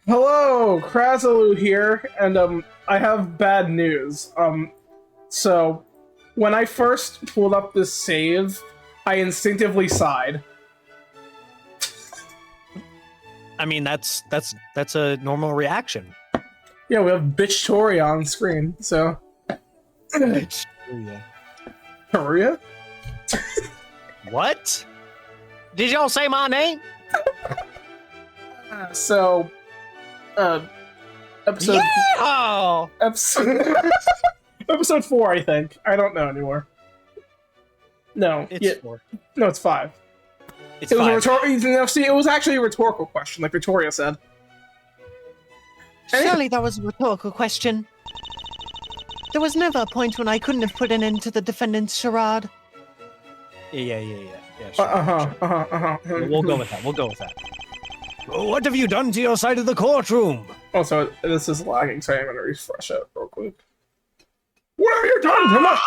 Hello, Krasalu here, and I have bad news. So when I first pulled up this save, I instinctively sighed. I mean, that's a normal reaction. Yeah, we have Bitch Tori on screen, so. Korea? What? Did y'all say my name? So, episode. Yeah! Episode 4, I think. I don't know anymore. No, It's 4. No, it's 5. It's It was 5. a rhetorical. See, it was actually a rhetorical question, like Victoria said. Surely that was a rhetorical question. There was never a point when I couldn't have put an end to the defendant's charade. Yeah, sure. We'll go with that. What have you done to your side of the courtroom? Also, this is lagging, so I'm gonna refresh it real quick. What have you done to my?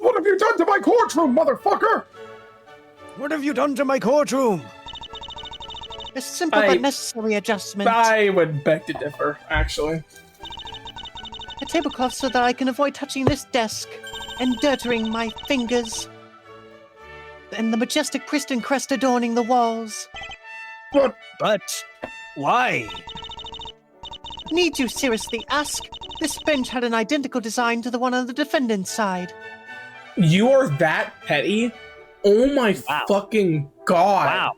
What have you done to my courtroom, motherfucker? What have you done to my courtroom? A simple but necessary adjustment. I would beg to differ, actually. A tablecloth so that I can avoid touching this desk and dirtying my fingers. And the majestic pristine crest adorning the walls. But why? Need you seriously ask? This bench had an identical design to the one on the defendant's side. You are that petty? Oh my fucking god.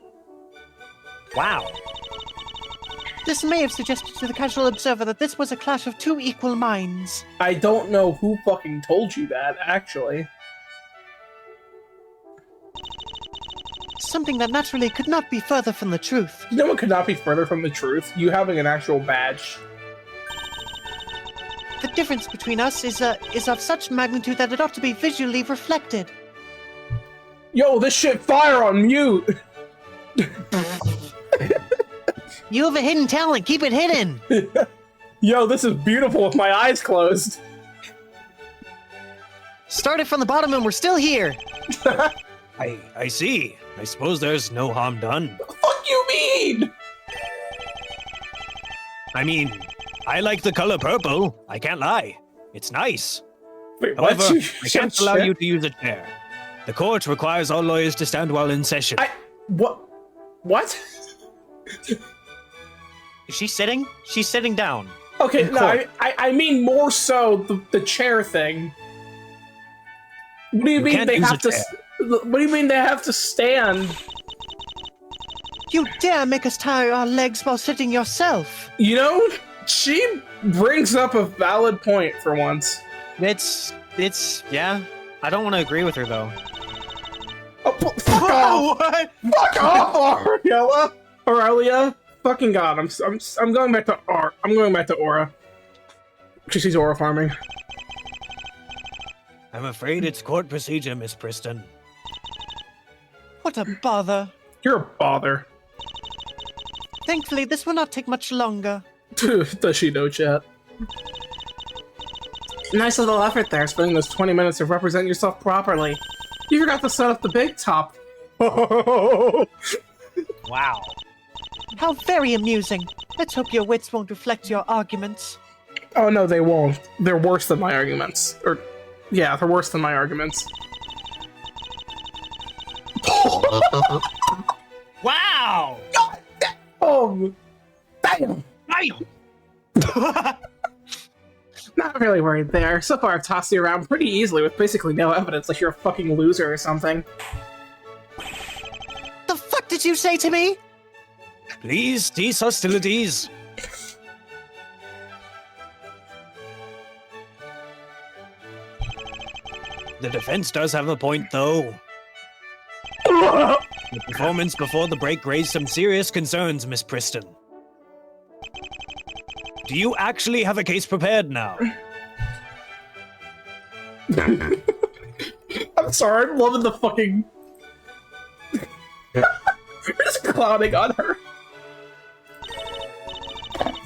Wow. This may have suggested to the casual observer that this was a clash of two equal minds. I don't know who fucking told you that, actually. Something that naturally could not be further from the truth. You know what could not be further from the truth? You having an actual badge. The difference between us is of such magnitude that it ought to be visually reflected. Yo, this shit fire on mute! You have a hidden talent, keep it hidden! Yo, this is beautiful with my eyes closed. Started from the bottom and we're still here! I see. I suppose there's no harm done. What the fuck you mean? I mean, I like the color purple. I can't lie. It's nice. Wait, However, what? I can't allow you to use a chair. The court requires all lawyers to stand while in session. What? What? Is she sitting? She's sitting down. Okay, no, I mean more so the chair thing. What do you mean they have to? What do you mean they have to stand? You dare make us tie our legs while sitting yourself? You know, she brings up a valid point for once. It's yeah. I don't want to agree with her though. Oh, fuck off! What? Fuck off, Aurelia! Fucking god, I'm going back to art. I'm going back to Aura. She's Aura farming. I'm afraid it's court procedure, Miss Preston. What a bother. You're a bother. Thankfully, this will not take much longer. Does she know, chat? Nice little effort there, spending those 20 minutes to represent yourself properly. You forgot to set up the big top. Wow. How very amusing. Let's hope your wits won't reflect your arguments. Oh no, they won't. They're worse than my arguments. Yeah, they're worse than my arguments. Wow! Damn! Damn! Not really worried there. So far I've tossed you around pretty easily with basically no evidence like you're a fucking loser or something. The fuck did you say to me? Please cease hostilities. The defense does have a point, though. The performance before the break raised some serious concerns, Miss Preston. Do you actually have a case prepared now? I'm sorry, I'm loving the fucking... We're just clowning on her.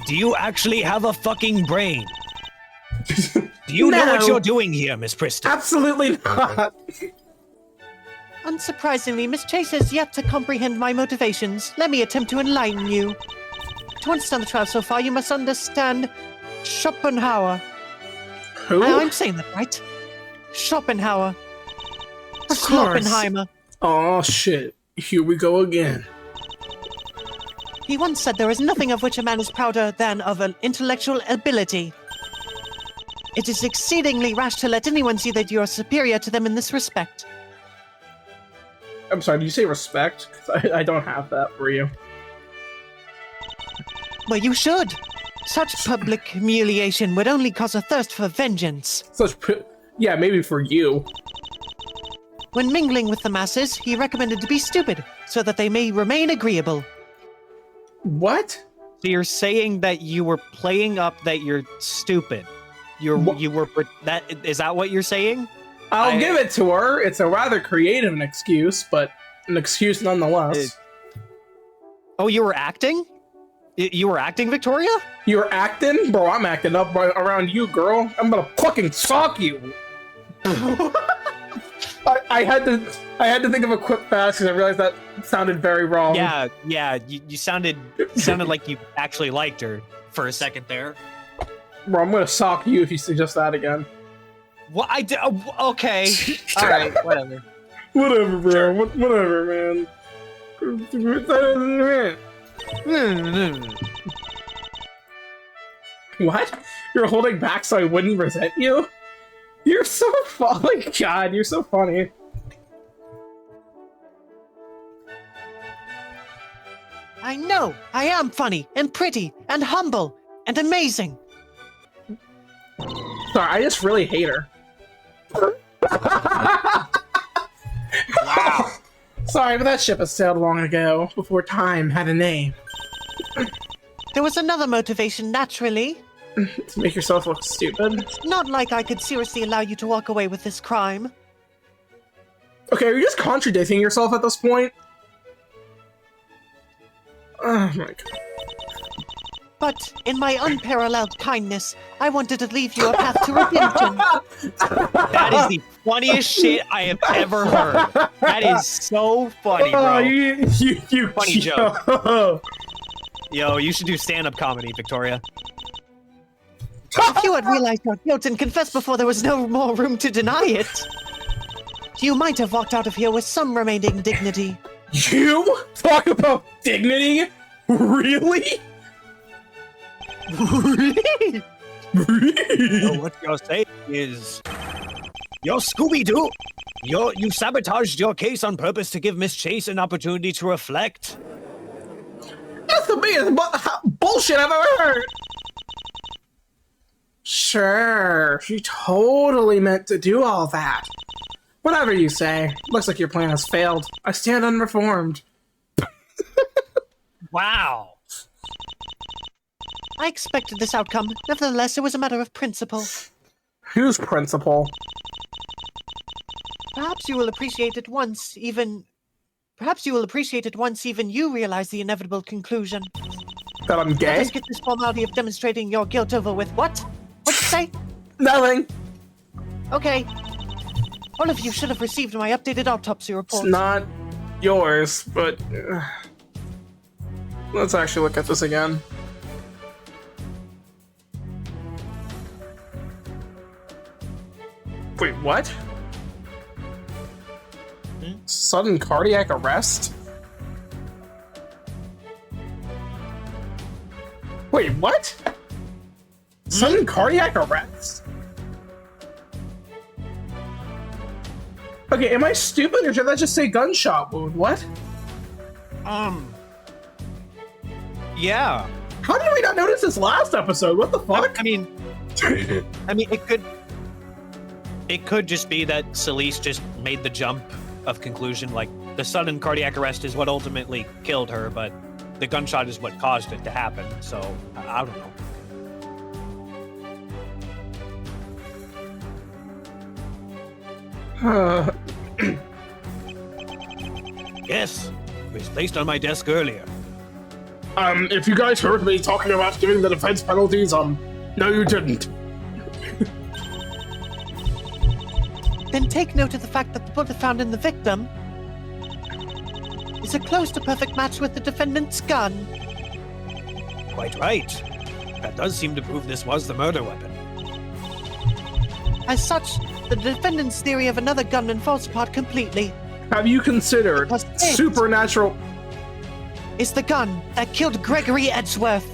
Do you actually have a fucking brain? Do you know what you're doing here, Miss Preston? Absolutely not. Unsurprisingly, Miss Chase has yet to comprehend my motivations. Let me attempt to enlighten you. To understand the trial so far, you must understand Schopenhauer. Who? I'm saying that right. Schopenhauer. Of course. Schoppenheimer. Oh shit. Here we go again. He once said there is nothing of which a man is prouder than of an intellectual ability. It is exceedingly rash to let anyone see that you are superior to them in this respect. I'm sorry, did you say respect? 'Cause I don't have that for you. Well, you should. Such public humiliation would only cause a thirst for vengeance. Yeah, maybe for you. When mingling with the masses, he recommended to be stupid, so that they may remain agreeable. What? So you're saying that you were playing up that you're stupid. Is that what you're saying? I'll give it to her. It's a rather creative excuse, but an excuse nonetheless. Oh, you were acting? You were acting, Victoria? You're acting? Bro, I'm acting up right around you, girl. I'm gonna fucking sock you. I had to think of a quick fast because I realized that sounded very wrong. Yeah. You sounded like you actually liked her for a second there. Bro, I'm gonna sock you if you suggest that again. What I did? Okay. All right. Whatever. Whatever, bro. Whatever, man. What? You're holding back so I wouldn't resent you? You're so funny. God, you're so funny. I know, I am funny, and pretty, and humble, and amazing. Sorry, I just really hate her. Wow. Sorry, but that ship has sailed long ago, before time had a name. There was another motivation, naturally. To make yourself look stupid. It's not like I could seriously allow you to walk away with this crime. Okay, are you just contradicting yourself at this point? Oh my god. But, in my unparalleled kindness, I wanted to leave you a path to redemption. That is the funniest shit I have ever heard. That is so funny, bro. You Funny joke. Yo, you should do stand-up comedy, Victoria. If you had realized your guilt and confessed before there was no more room to deny it, you might have walked out of here with some remaining dignity. You? Talk about dignity? Really? So what you're saying is, you're Scooby-Doo. You sabotaged your case on purpose to give Miss Chase an opportunity to reflect. That's the biggest bullshit I've ever heard. Sure, she totally meant to do all that. Whatever you say. Looks like your plan has failed. I stand unreformed. Wow. I expected this outcome. Nevertheless, it was a matter of principle. Whose principle? Perhaps you will appreciate it once even you realize the inevitable conclusion. That I'm Let gay? us get this formality of demonstrating your guilt over with. What? What'd you say? Nothing. Okay. All of you should have received my updated autopsy report. It's not yours, but... let's actually look at this again. Wait, what? Sudden cardiac arrest? Wait, what? Sudden cardiac arrest? Okay, am I stupid or did that just say gunshot wound? What? Yeah. How did we not notice this last episode? What the fuck? I mean, it could just be that Celeste just made the jump of conclusion, like the sudden cardiac arrest is what ultimately killed her, but the gunshot is what caused it to happen. So I don't know. Yes, it was placed on my desk earlier. If you guys heard me talking about giving the defense penalties, no, you didn't. Then take note of the fact that the bullet found in the victim is a close to perfect match with the defendant's gun. quite right. That does seem to prove this was the murder weapon. As such, the defendant's theory of another gunman falls apart completely. Have you considered Because it- supernatural? It's the gun that killed Gregory Edgeworth.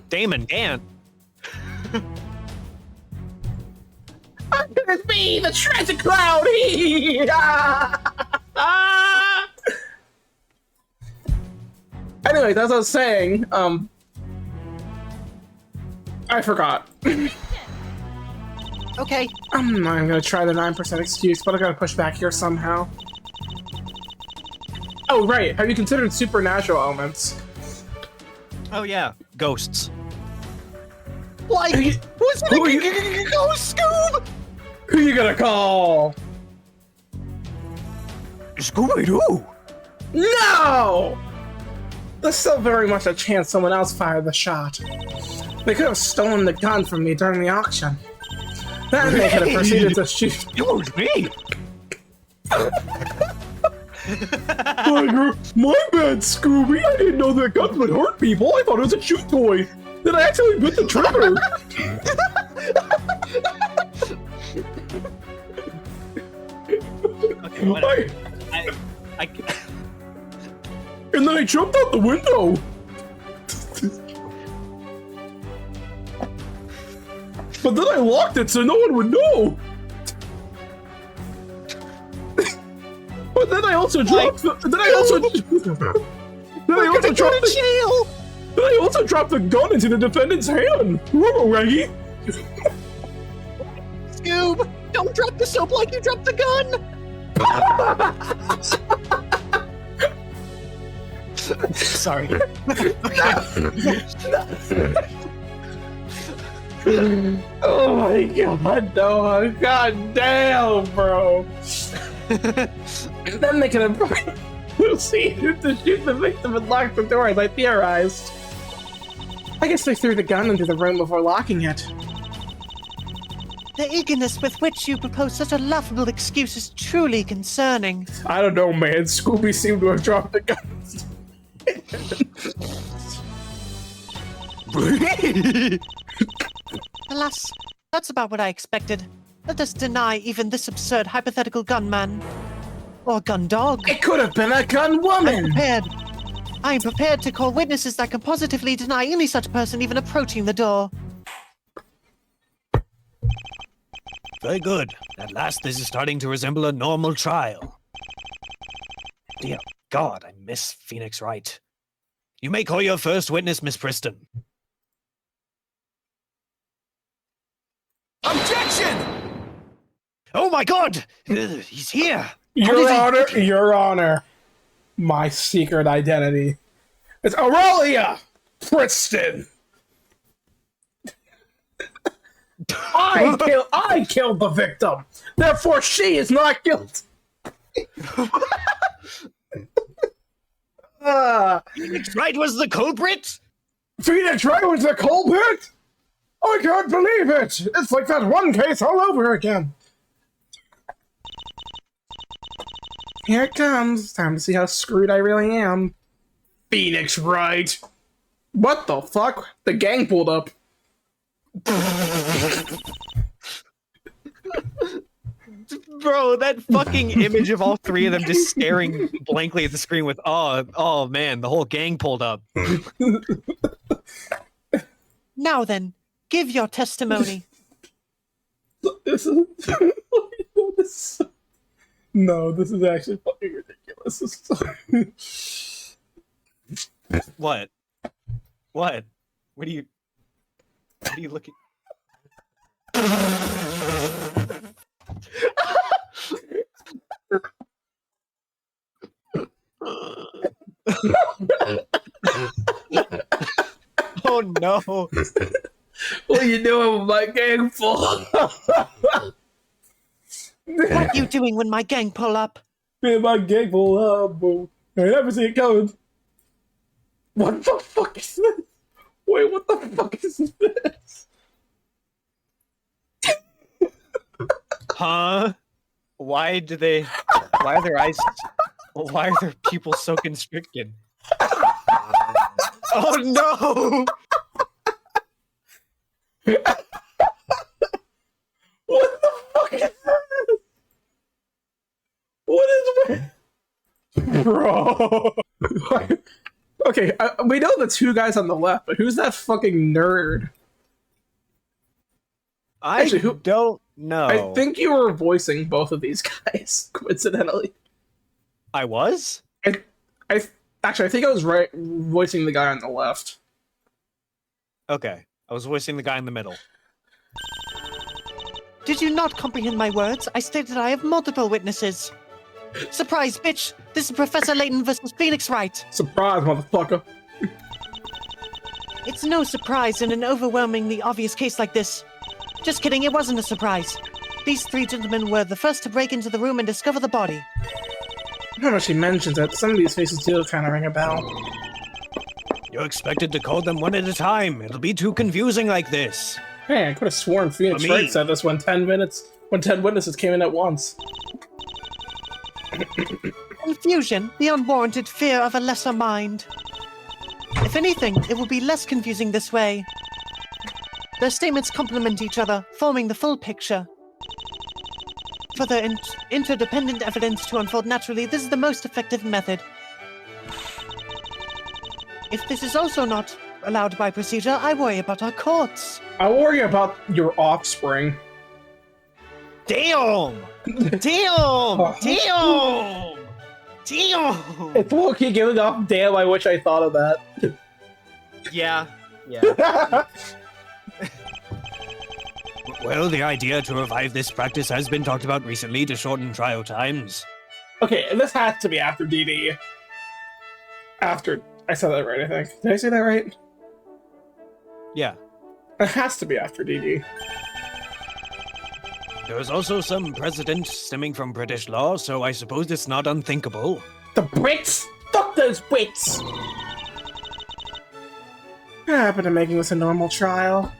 Damon, Dan. How could it be the treasure cloud? Anyways, as I was saying, I forgot. Okay, I'm gonna try the 9% excuse, but I gotta push back here somehow. Oh, right. Have you considered supernatural elements? Oh yeah, ghosts. like, Who who's are you- gonna go, Scoob? Who you gonna call? Scooby-Doo! No! There's still very much a chance someone else fired the shot. They could have stolen the gun from me during the auction. Then they could have proceeded to shoot. It was me! My bad, Scooby. I didn't know that guns would hurt people. I thought it was a shoot toy. Then I actually bit the trigger. Okay, whatever. I And then I jumped out the window. But then I locked it so no one would know. But then I also dropped the. Then I also. Then I also dropped the. Jail! Then I also dropped the gun into the defendant's hand. Whoa, Reggie. Scoob, don't drop the soap like you dropped the gun! sorry. Oh my god, no. God damn, bro. And then they could have proceeded to shoot the victim and lock the door, as I theorized. I guess they threw the gun into the room before locking it. The eagerness with which you propose such a laughable excuse is truly concerning. I don't know, man. Scooby seemed to have dropped the gun. Alas, that's about what I expected. Let us deny even this absurd hypothetical gunman. Or gun dog. It could have been a gun woman. Prepared. I am prepared to call witnesses that can positively deny any such person even approaching the door. Very good. At last this is starting to resemble a normal trial. Dear God, I miss Phoenix Wright. You may call your first witness, Miss Preston. Objection! Oh my God! He's here! Your Honor, my secret identity is Aurelia Princeton. I killed the victim. Therefore, she is not guilty. Phoenix Wright was the culprit? Phoenix Wright was the culprit? I can't believe it. It's like that one case all over again. Here it comes. Time to see how screwed I really am. Phoenix Wright. What the fuck? The gang pulled up. Bro, that fucking image of all three of them just staring blankly at the screen with, oh man, the whole gang pulled up. Now then, give your testimony. This is no, this is actually fucking ridiculous. What? What? What are you looking? Oh no. What are you doing with my gang full? What are you doing when my gang pull up? Man, my gang full up, bro. I never see it coming. What the fuck is this? Wait, what the fuck is this? Huh? Why are their eyes? Why are their pupils so constricted? Oh no! What the fuck is that? What is bro? Okay, we know the two guys on the left, but who's that fucking nerd? Actually, don't know. I think you were voicing both of these guys, coincidentally. I was? I think I was right voicing the guy on the left. Okay. I was voicing the guy in the middle. Did you not comprehend my words? I stated I have multiple witnesses. Surprise, bitch! This is Professor Layton versus Phoenix Wright. Surprise, motherfucker. It's no surprise in an overwhelmingly obvious case like this. Just kidding, it wasn't a surprise. These three gentlemen were the first to break into the room and discover the body. Now that she mentions it, some of these faces do kind of ring a bell. You're expected to code them one at a time. It'll be too confusing like this. Hey, I could have sworn Phoenix Wright said this when 10 witnesses came in at once. Confusion, the unwarranted fear of a lesser mind. If anything, it will be less confusing this way. Their statements complement each other, forming the full picture. For their interdependent evidence to unfold naturally, this is the most effective method. If this is also not allowed by procedure, I worry about our courts. I worry about your offspring. Damn! Damn! Damn! Damn! It's low-key giving off damn, I wish I thought of that. Yeah. Yeah. Well, the idea to revive this practice has been talked about recently to shorten trial times. Okay, and this has to be after DD. After... I said that right, I think. Did I say that right? Yeah. It has to be after DD. There is also some precedent stemming from British law, so I suppose it's not unthinkable. The Brits? Fuck those Brits! What happened to making this a normal trial?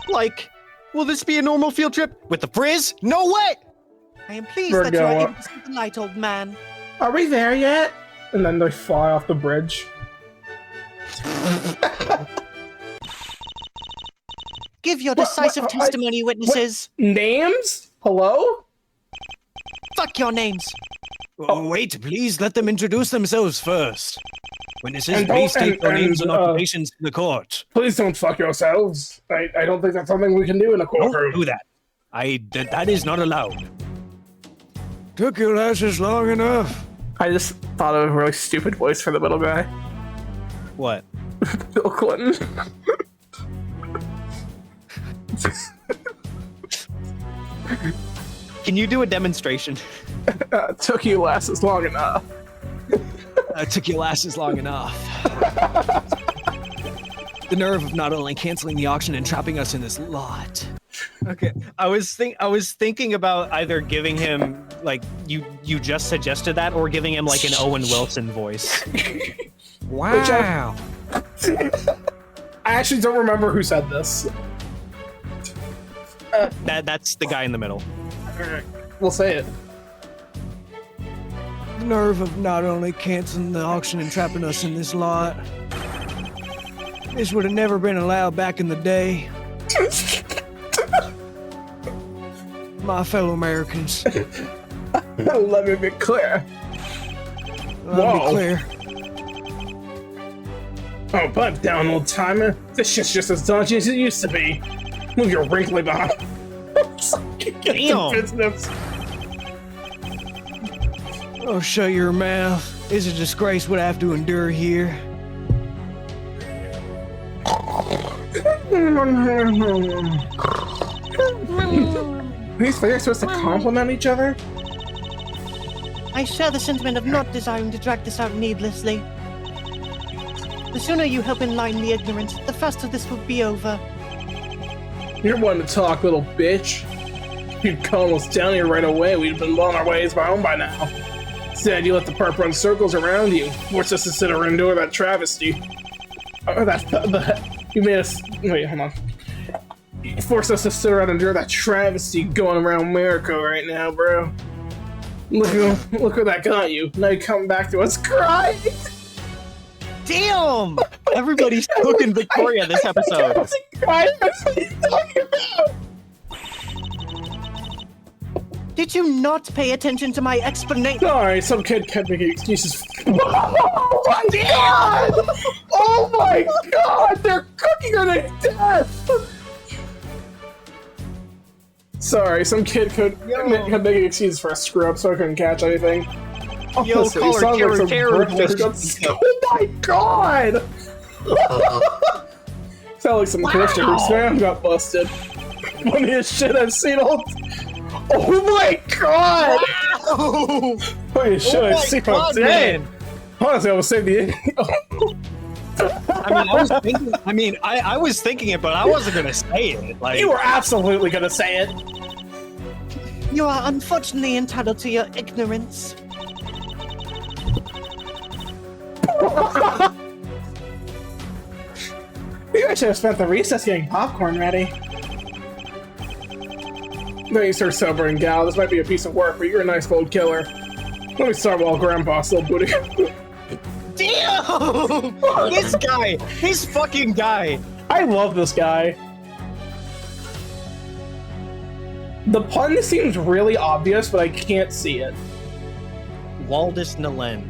Like, will this be a normal field trip with the Frizz? No way! I am pleased that you are able to see the light, old man. Are we there yet? And then they fly off the bridge. Give your decisive testimony, witnesses. Names? Hello? Fuck your names. Oh, wait, please let them introduce themselves first. Witnesses, please state their names and occupations in the court. Please don't fuck yourselves. I don't think that's something we can do in a courtroom. Don't do that. That is not allowed. Took your asses long enough. I just thought of a really stupid voice for the middle guy. What? Bill Clinton. Can you do a demonstration? Took you asses long enough. Took your asses long enough. The nerve of not only canceling the auction and trapping us in this lot. Okay, I was thinking about either giving him like you just suggested that, or giving him like an Owen Wilson voice. Wow. I actually don't remember who said this. That's the guy in the middle. We'll say it. The nerve of not only canceling the auction and trapping us in this lot. This would have never been allowed back in the day. My fellow Americans. Let me be clear. Let me be clear. Oh, pipe down, old timer. This shit's just as daunting as it used to be. Move your wrinkly behind. Damn. Business. Oh, shut your mouth. It's a disgrace what I have to endure here. These players supposed to compliment each other? I share the sentiment of not desiring to drag this out needlessly. The sooner you help enlighten the ignorant, the faster this will be over. You're one to talk, little bitch. You'd calm us down here right away, we'd have been on our ways home by now. Instead, you let the perp run circles around you, forced us to sit or endure that travesty. You made us... Wait, hold on. force us to sit around and endure that travesty going around America right now, bro. Look where that got you. Now you come back to us crying. Damn! Everybody's cooking Victoria this episode. What are you talking about? Did you not pay attention to my explanation? Sorry, some kid kept making excuses. Oh my god! Oh my god! They're cooking her to death! Sorry, some kid kept making excuses for a screw up, so I couldn't catch anything. Yo, call her terror. Oh my god! Sound like some Christian whose fam got busted. Funniest shit I've seen all. Oh my god! Wow. Funniest shit I've seen all day. Honestly, I would save the. I was thinking it, but I wasn't gonna say it. Like, You were absolutely gonna say it. You are unfortunately entitled to your ignorance. You should have spent the recess getting popcorn ready. Thanks, Sir Sobering Gal. This might be a piece of work, but you're a nice cold killer. Let me start while Grandpa's still booting. damn! This fucking guy. I love this guy. The pun seems really obvious, but I can't see it. Waldus Nalend.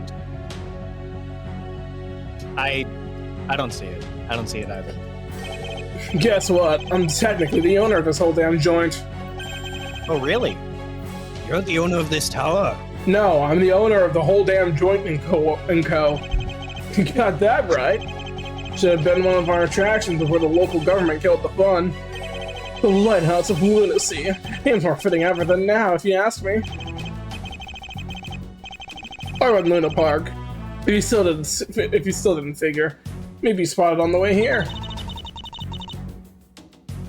I don't see it. I don't see it either. Guess what? I'm technically the owner of this whole damn joint. Oh, really? You're the owner of this tower? No, I'm the owner of the whole damn joint and co. You got that right. Should have been one of our attractions before the local government killed the fun. The Lighthouse of Lunacy. Name's more fitting ever than now, if you ask me. I run Luna Park. If you still didn't figure, maybe you spotted on the way here.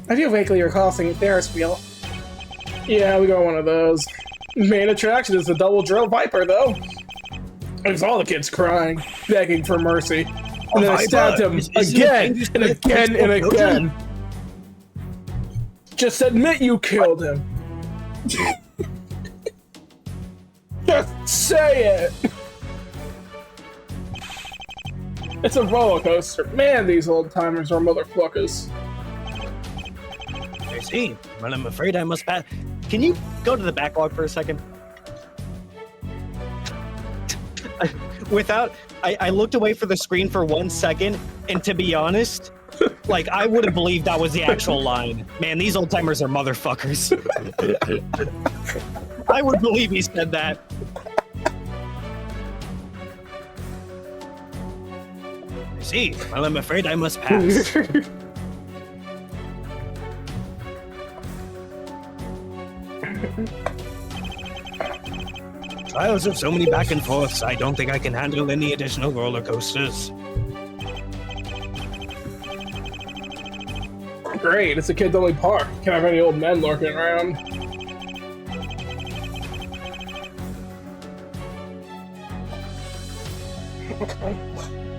I do vaguely recall seeing a Ferris wheel. Yeah, we got one of those. Main attraction is the Double Drill Viper, though. There's all the kids crying, begging for mercy. And then I stabbed him again and again and again. Just admit you killed him. Just say it. It's a roller coaster. Man, these old timers are motherfuckers. I see, but I'm afraid I must pass. Can you go to the backlog for a second? I looked away for the screen for 1 second, and to be honest, like, I would have believed that was the actual line. Man, these old timers are motherfuckers. I would believe he said that. I see. Well, I'm afraid I must pass. Trials of so many back and forths, I don't think I can handle any additional roller coasters. Great, it's a kids-only park. Can't have any old men lurking around.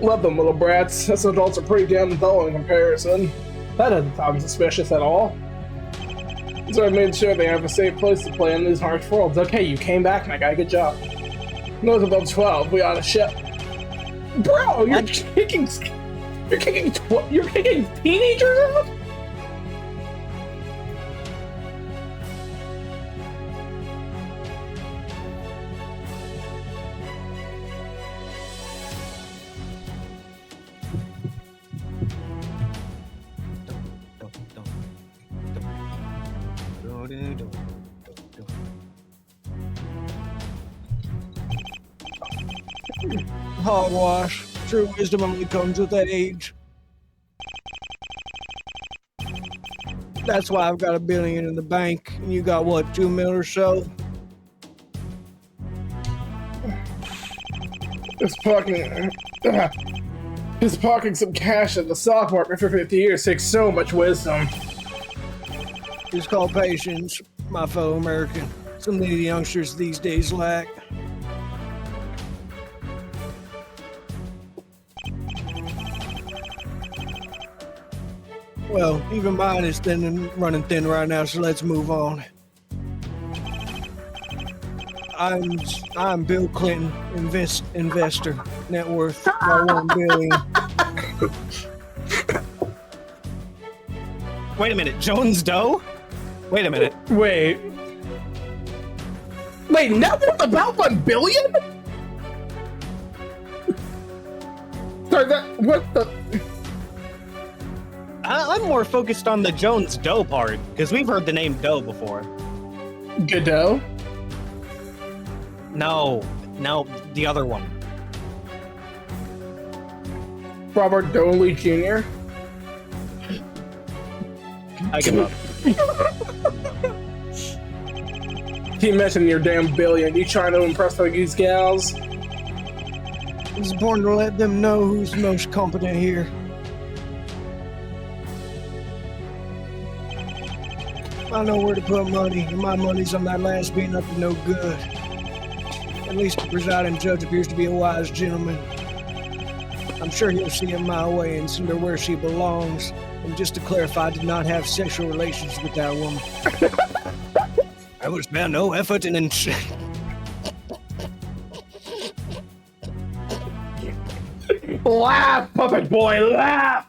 Love them little brats. Us adults are pretty damn dull in comparison. That doesn't sound suspicious at all. So I made sure they have a safe place to play in these harsh worlds. Okay, you came back, my guy. Good job. Those above 12, we ought to ship. Bro, you're kicking teenagers out? Hogwash. True wisdom only comes with age. That's why I've got $1 billion in the bank, and you got what, 2 mil or so? Just parking some cash at the stock market for 50 years takes so much wisdom. It's called patience, my fellow American. Something the youngsters these days lack. Well, even mine is thin and running thin right now, so let's move on. I'm Bill Clinton, investor, net worth about $1 billion. Wait a minute, Jones Doe? Wait a minute. Wait, net worth about $1 billion? Sorry, what the? I'm more focused on the Jones Doe part, because we've heard the name Doe before. Godot? No, the other one. Robert Downey Jr.? I give up. Keep mentioning your damn billion. You trying to impress these gals? I was born to let them know who's most competent here. I know where to put money, and my money's on that last being up to no good. At least the presiding judge appears to be a wise gentleman. I'm sure he'll see it my way and send her where she belongs. And just to clarify, I did not have sexual relations with that woman. I will spare no effort in Laugh, puppet boy, laugh!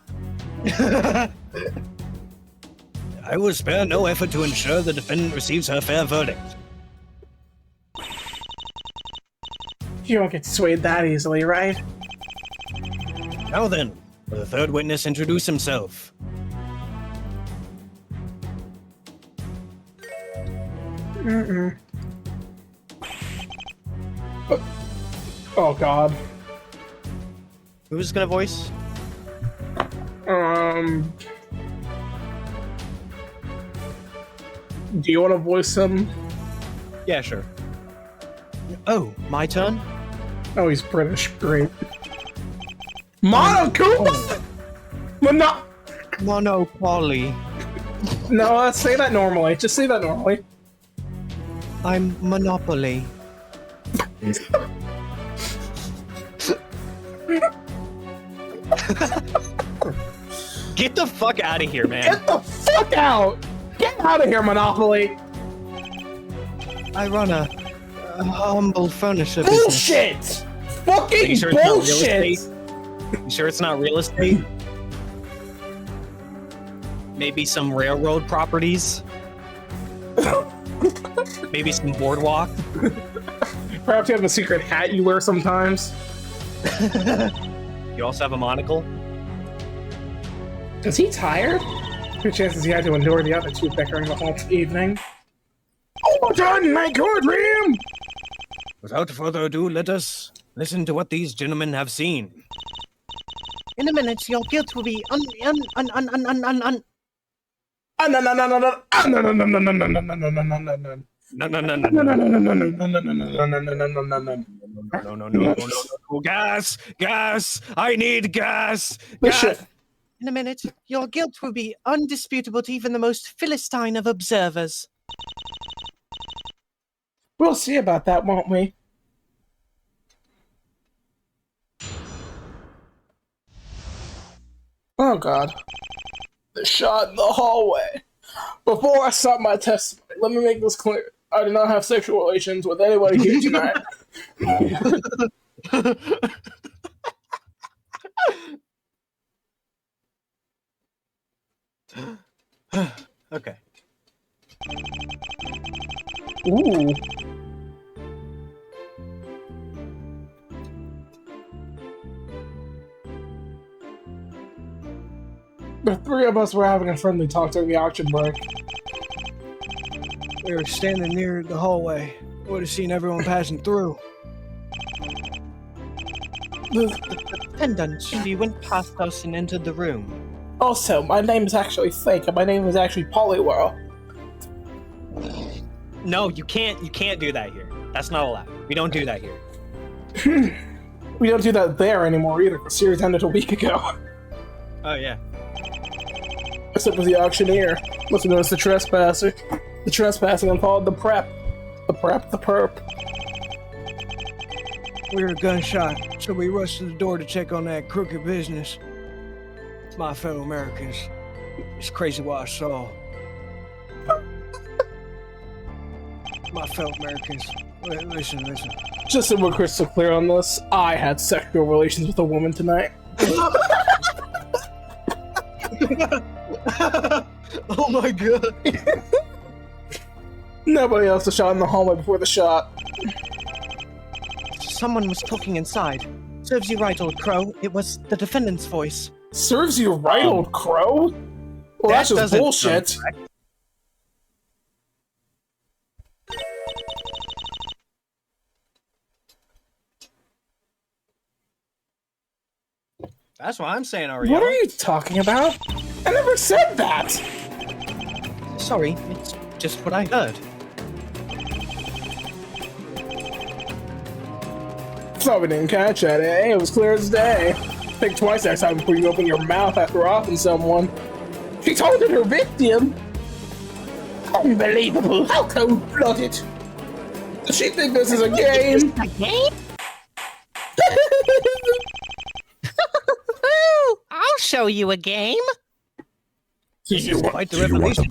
I will spare no effort to ensure the defendant receives her fair verdict. You don't get swayed that easily, right? Now then, will the third witness introduce himself? Oh God. Who's gonna voice? Do you want to voice him? Yeah, sure. Oh, my turn? Oh, he's British. Great. Monokuma? Monopoly. No, let's say that normally. Just say that normally. I'm Monopoly. Get the fuck out of here, man. Get the fuck out! Get out of here, Monopoly! I run a humble furniture business. Bullshit! Fucking You sure it's not real bullshit! estate? You sure it's not real estate? Maybe some railroad properties? Maybe some boardwalk? Perhaps you have a secret hat you wear sometimes. You also have a monocle? Is he tired? Good chances he had to endure the other two bickering the whole evening. Oh, done, my courtroom! Without further ado, let us listen to what these gentlemen have seen. In a minute, your guilt will be No. Gas! I need gas! Bishop. In a minute, your guilt will be undisputable to even the most Philistine of observers. We'll see about that, won't we? Oh God. The shot in the hallway. Before I start my testimony, let me make this clear. I do not have sexual relations with anybody here tonight. Okay. Ooh. The three of us were having a friendly talk during the auction break. We were standing near the hallway. Would have seen everyone passing through. The pendant, she went past us and entered the room. Also, my name is actually fake, and my name is actually Polywhirl. No, you can't do that here. That's not allowed. We don't do that here. We don't do that there anymore either. The series ended a week ago. Oh, yeah. Except for the auctioneer. Must have noticed the trespasser. The trespassing and followed the prep. The perp. We were gunshot, so we rushed to the door to check on that crooked business. My fellow Americans. It's crazy what I saw. My fellow Americans, listen. Just so we're crystal clear on this, I had sexual relations with a woman tonight. Oh my god. Nobody else was shot in the hallway before the shot. Someone was talking inside. Serves you right, old crow. It was the defendant's voice. Serves you right, old crow? Well, that's just bullshit. That's what I'm saying, Ariel. What are you talking about? I never said that! Sorry, it's just what I heard. Thought we didn't catch that, eh? It was clear as day. Think twice next time before you open your mouth after offing someone. She told it her victim! Unbelievable! How cold-blooded! Does she think this is a game? A game? I'll show you a game. You Quite the revelation.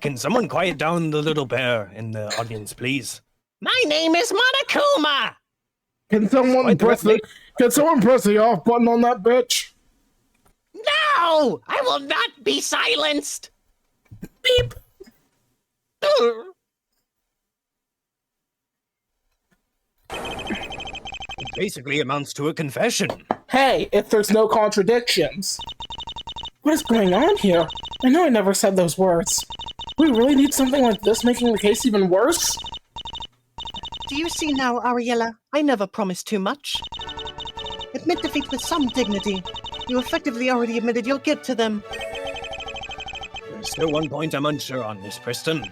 Can someone quiet down the little bear in the audience, please? My name is Monokuma. Can someone press the off button on that bitch? No, I will not be silenced. Beep! It basically amounts to a confession. Hey, if there's no contradictions. What is going on here? I know I never said those words. We really need something like this making the case even worse? Do you see now, Ariella? I never promised too much. Admit defeat with some dignity. You effectively already admitted you'll get to them. There's still one point I'm unsure on, Miss Preston.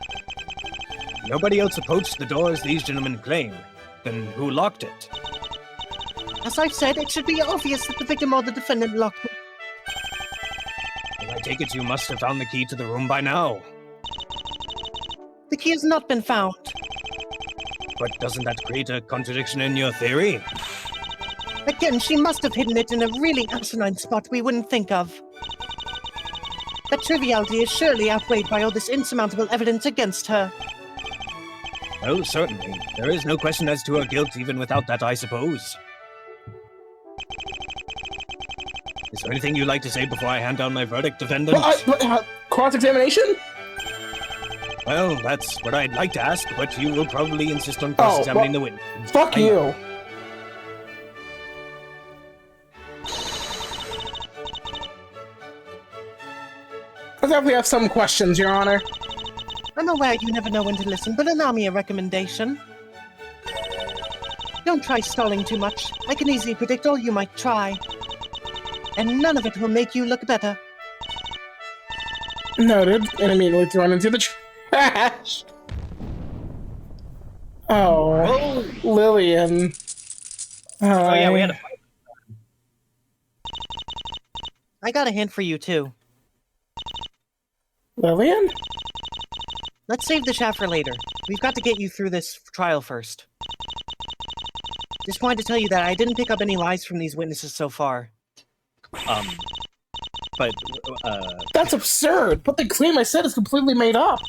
Nobody else approached the door as these gentlemen claim. Then who locked it? As I've said, it should be obvious that the victim or the defendant locked it. Well, I take it you must have found the key to the room by now. The key has not been found. But doesn't that create a contradiction in your theory? Again, she must have hidden it in a really asinine spot we wouldn't think of. That triviality is surely outweighed by all this insurmountable evidence against her. Oh, certainly. There is no question as to her guilt even without that, I suppose. Is there anything you'd like to say before I hand down my verdict, defendant? Cross-examination? Well, that's what I'd like to ask, but you will probably insist on cross-examining the witness. Fuck you. I definitely have some questions, Your Honor. I'm aware you never know when to listen, but allow me a recommendation. Don't try stalling too much. I can easily predict all you might try. And none of it will make you look better. Noted, and immediately thrown into the trash. Oh, Lillian. Oh yeah, we had a fight. I got a hint for you, too. Lillian? Let's save the chat for later. We've got to get you through this trial first. Just wanted to tell you that I didn't pick up any lies from these witnesses so far. But, That's absurd! What they claim I said is completely made up!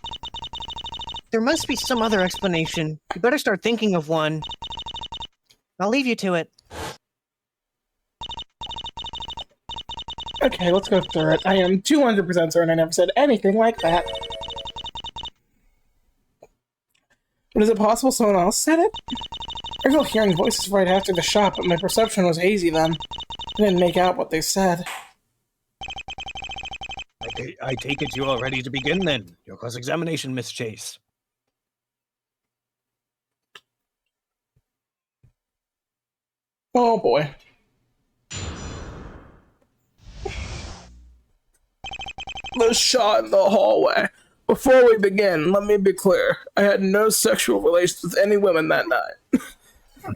There must be some other explanation. You better start thinking of one. I'll leave you to it. Okay, let's go through it. I am 200% certain I never said anything like that. But is it possible someone else said it? I was hearing voices right after the shot, but my perception was hazy then. I didn't make out what they said. I take it you are ready to begin then. Your cross-examination, Miss Chase. Oh boy. The shot in the hallway. Before we begin, let me be clear. I had no sexual relations with any women that night. I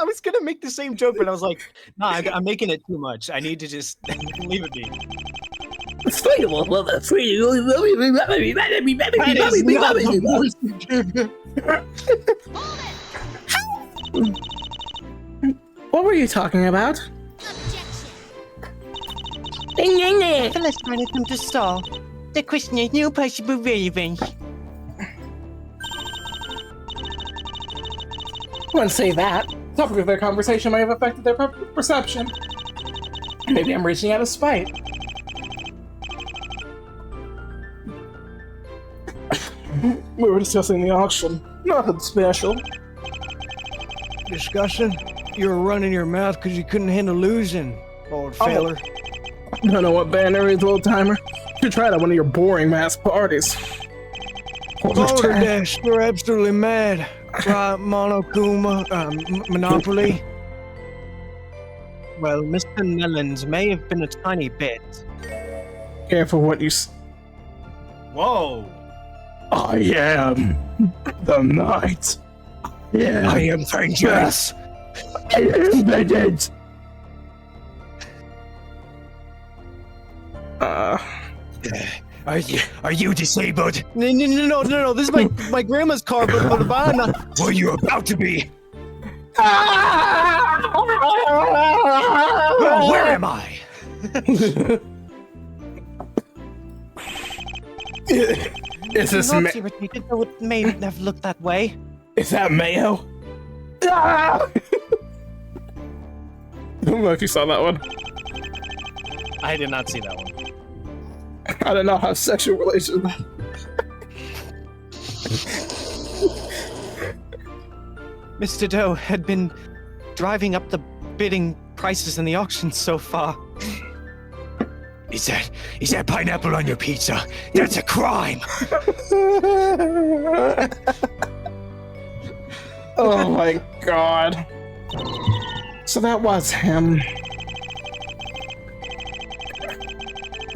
was gonna make the same joke, but I was like, nah, I'm making it too much. I need to just leave it be. What were you talking about? Phyllis wanted them to stall. The question is no possible relevance. I wouldn't say that. The topic of their conversation may have affected their perception. Maybe I'm reaching out of spite. We were discussing the auction. Nothing special. Discussing? You were running your mouth because you couldn't handle losing, old feller. I don't know what banner is, old timer. You tried at one of your boring mass parties. Balderdash, you're absolutely mad. Right, Monokuma, Monopoly. Well, Mr. Mellons may have been a tiny bit. Careful what you Whoa! I am the knight. Yeah. I am dangerous. I am vengeance. Are you disabled? No. This is my grandma's car, but I'm not. Well, you're about to be. Oh, where am I? Is this Not irritated, though it may have looked that way. Is that mayo? I don't know if you saw that one. I did not see that one. I did not have sexual relations. Mr. Doe had been driving up the bidding prices in the auction so far. Is that pineapple on your pizza? That's a crime. Oh my god. So that was him.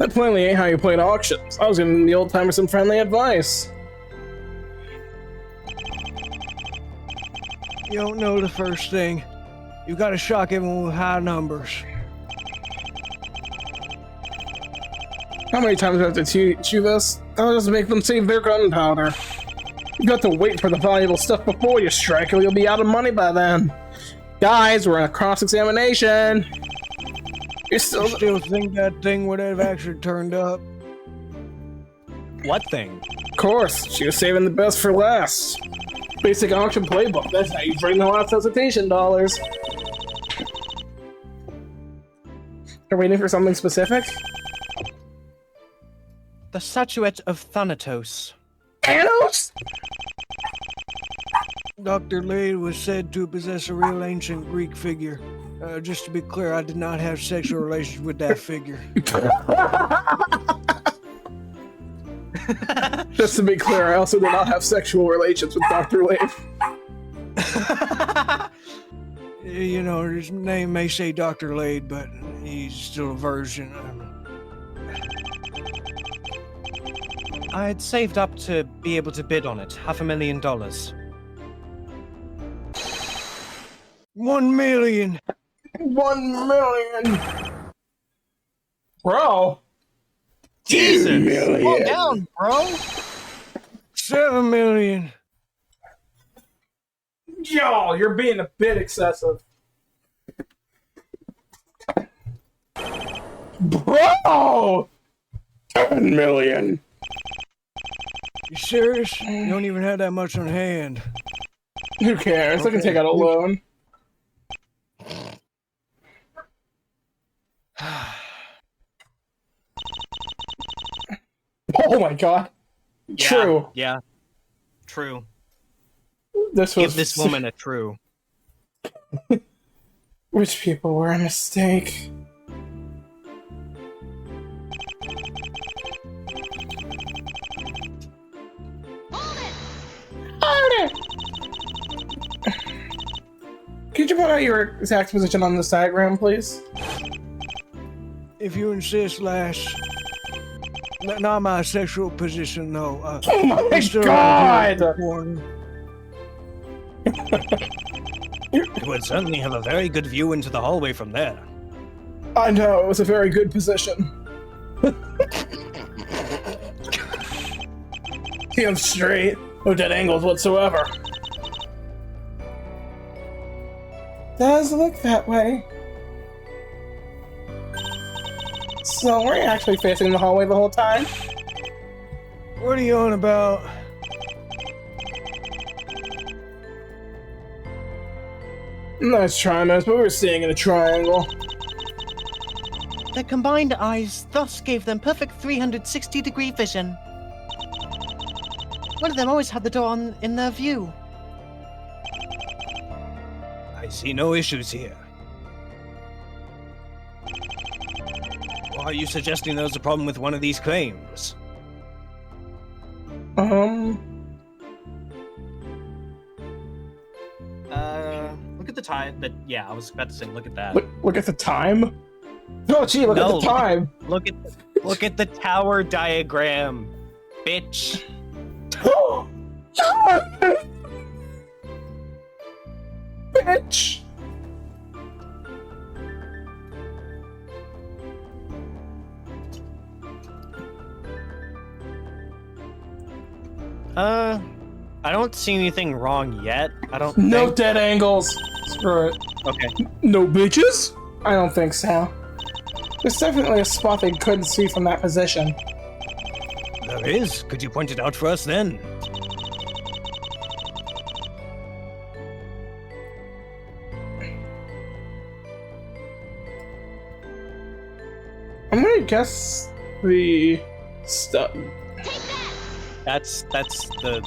That plainly ain't how you played auctions. I was giving the old timer some friendly advice. You don't know the first thing. You gotta shock everyone with high numbers. How many times do I have to chew this? That'll just make them save their gunpowder. You got to wait for the valuable stuff before you strike, or you'll be out of money by then. Guys, we're in a cross-examination. You still think that thing would have actually turned up? What thing? Of course, she was saving the best for last. Basic auction playbook. That's how you bring the last hesitation dollars. Are we waiting for something specific? The statuette of Thanatos. Thanos? Dr. Lade was said to possess a real ancient Greek figure. Just to be clear, I did not have sexual relations with that figure. Just to be clear, I also did not have sexual relations with Dr. Lade. You know, his name may say Dr. Lade, but he's still a virgin. I had saved up to be able to bid on it, $500,000. 1 million. 1 million. Bro. Jesus! Calm down, bro! 7 million. Yo, you're being a bit excessive. Bro! 10 million. You serious? You don't even have that much on hand. Who cares? I can take out a loan. Oh my god. Yeah, True. Yeah. True. This was Give this woman a true. Rich people were a mistake. Hold it! Could you put out your exact position on this diagram, please? If you insist, lass. Not my sexual position, though. Oh my still god! It would certainly have a very good view into the hallway from there. I know, it was a very good position. Damn straight. No dead angles whatsoever. Does look that way. So we're actually facing the hallway the whole time? What are you on about? Nice try, miss, but we're seeing in a triangle. Their combined eyes thus gave them perfect 360-degree vision. One of them always had the door in their view. I see no issues here. Or are you suggesting there's a problem with one of these claims? Look at the time. Yeah, I was about to say, look at that. Look at the time? Oh, gee, look at the time! Look at the tower diagram, bitch. Bitch! I don't see anything wrong yet. I don't No think. dead angles! Screw it. Okay. No bitches? I don't think so. There's definitely a spot they couldn't see from that position. There is. Could you point it out for us then? I'm gonna guess the stuff. That's the.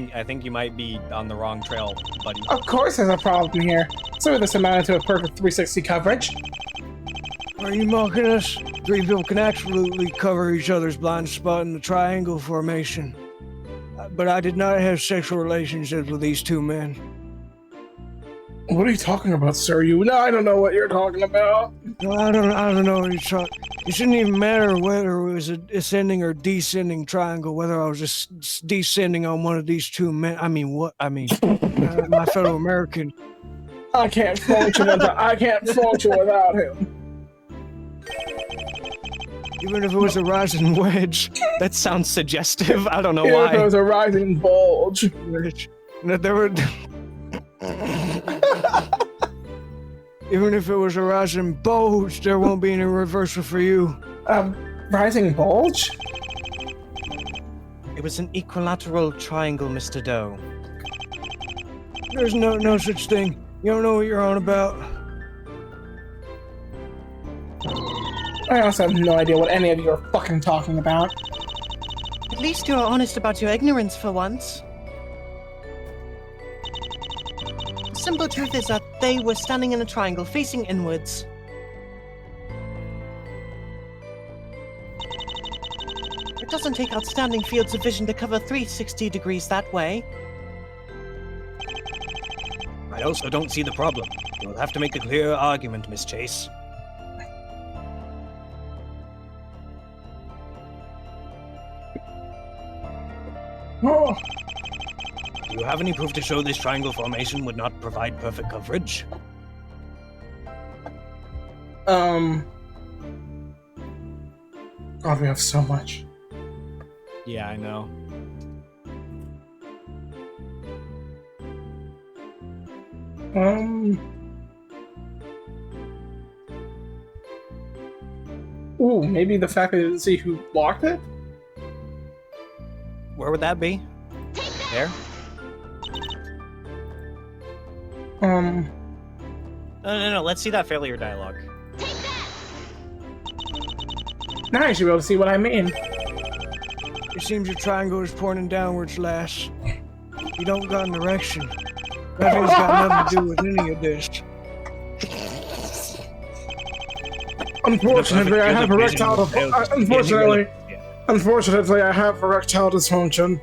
I think you might be on the wrong trail, buddy. Of course there's a problem here. So this amounted to a perfect 360 coverage. Are you mocking us? Three people can absolutely cover each other's blind spot in the triangle formation. But I did not have sexual relationships with these two men. What are you talking about, sir? I don't know what you're talking about. No, I don't know what you're talking. It shouldn't even matter whether it was an ascending or descending triangle, whether I was just descending on one of these two men. My fellow American. I can't function without him. Even if it was a rising wedge. That sounds suggestive. I don't know Even if it why. was a rising bulge. No, there were. Even if it was a rising bulge, there won't be any reversal for you. Rising bulge? It was an equilateral triangle, Mr. Doe. There's no such thing. You don't know what you're on about. I also have no idea what any of you are fucking talking about. At least you're honest about your ignorance for once. The simple truth is that they were standing in a triangle facing inwards. It doesn't take outstanding fields of vision to cover 360 degrees that way. I also don't see the problem. You'll have to make a clear argument, Miss Chase. Oh, Do you have any proof to show this triangle formation would not provide perfect coverage? God, we have so much. Yeah, I know. Ooh, maybe the fact that I didn't see who blocked it? Where would that be? There? No. Let's see that failure dialogue. Now you should be able to see what I mean. It seems your triangle is pointing downwards, lass. You don't got an erection. Nothing's got nothing to do with any of this. Unfortunately, I have erectile. Unfortunately, I have erectile dysfunction.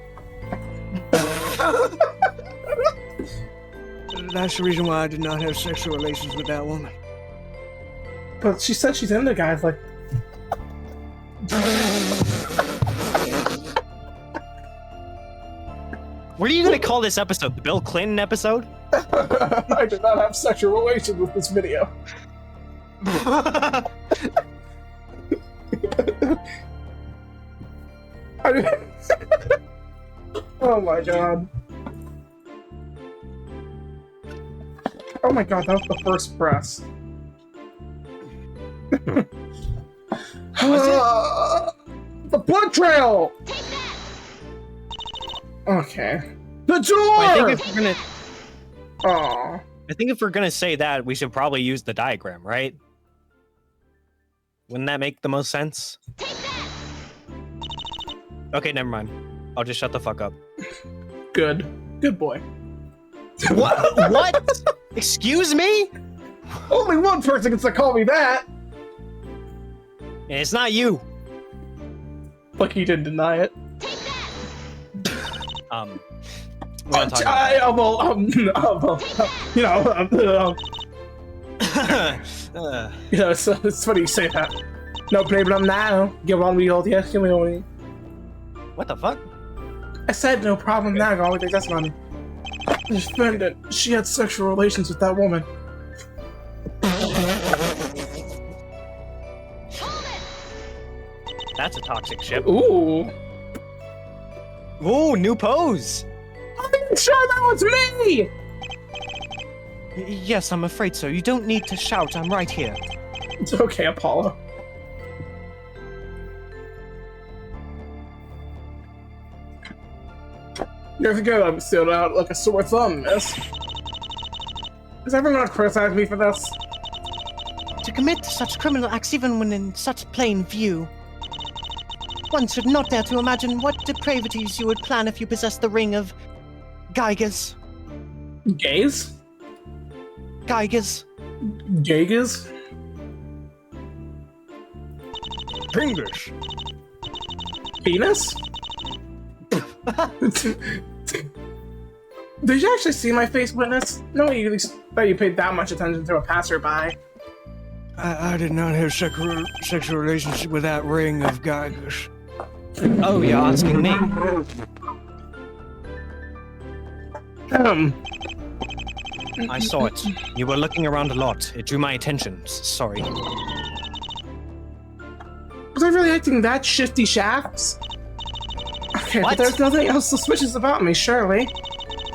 That's the reason why I did not have sexual relations with that woman. But she said she's into guys like. What are you gonna call this episode? The Bill Clinton episode? I did not have sexual relations with this video. Oh my god. Oh my god, that was the first press. The blood trail! Okay. The door! I think if we're gonna... Aw. I think if we're gonna say that, we should probably use the diagram, right? Wouldn't that make the most sense? Okay, never mind. I'll just shut the fuck up. Good. Good boy. What? What? Excuse me? Only one person gets to call me that! And it's not you. Like you didn't deny it. We're gonna talk about it's funny you say that. No problem now. Give on me all the escalating. what the fuck? I said no problem now, go with the testimony. I just found that she had sexual relations with that woman. That's a toxic ship. Ooh. Ooh, new pose. I'm sure that was me! Yes, I'm afraid so. You don't need to shout. I'm right here. It's okay, Apollo. You're good, I'm still out like a sore thumb, miss. Is everyone gonna criticize me for this? To commit such criminal acts even when in such plain view. One should not dare to imagine what depravities you would plan if you possessed the ring of Geigers. Gays? Geigers. Gagas? English. Penis? Did you actually see my face, witness? No way you thought you paid that much attention to a passerby. I did not have sexual relationship with that ring of Geigers. Oh, you're asking me? I saw it. You were looking around a lot. It drew my attention. Sorry. Was I really acting that shifty shafts? Okay, What? but there's nothing else suspicious about me, surely.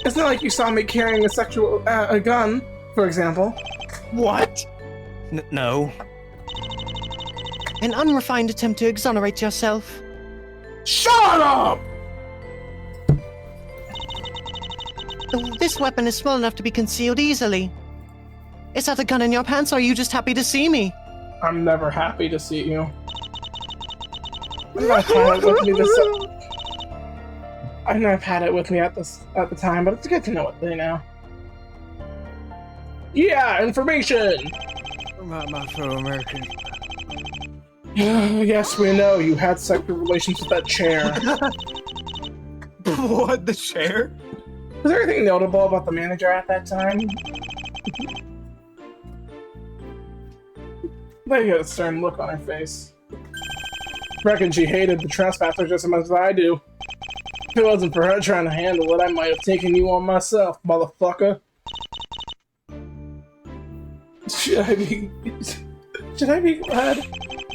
It's not like you saw me carrying a gun, for example. What? No. An unrefined attempt to exonerate yourself. Shut up! This weapon is small enough to be concealed easily. Is that a gun in your pants, or are you just happy to see me? I'm never happy to see you. I'm not had it with me this. I know I've had it with me at the time, but it's good to know what they know. Yeah, information. My fellow Americans. Yes, we know you had sexual relations with that chair. What? The chair? Was there anything notable about the manager at that time? They got a stern look on her face. Reckon she hated the trespasser just as much as I do. If it wasn't for her trying to handle it, I might have taken you on myself, motherfucker. Should I be glad?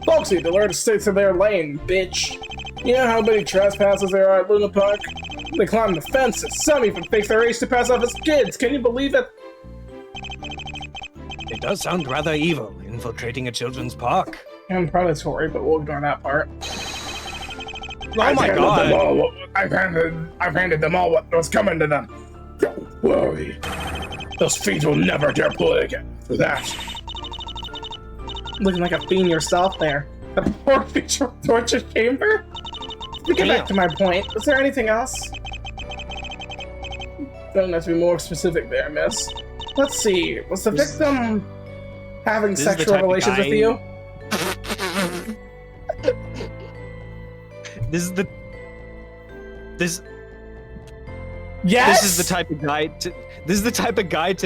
Folks need to learn to stick to their lane, bitch. You know how many trespassers there are at Luna Park? They climb the fences. Some even fake their age to pass off as kids. Can you believe it? It does sound rather evil, infiltrating a children's park. I'm predatory, but we'll ignore that part. Oh my god! I've handed them all what was coming to them. Don't worry. Those fiends will never dare pull it again. For that. Looking like a fiend yourself there. The poor feature torture chamber? To get back to my point, is there anything else? Don't have to be more specific there, miss. Let's see, was the victim having sexual relations with you? Yes? This is the type of guy to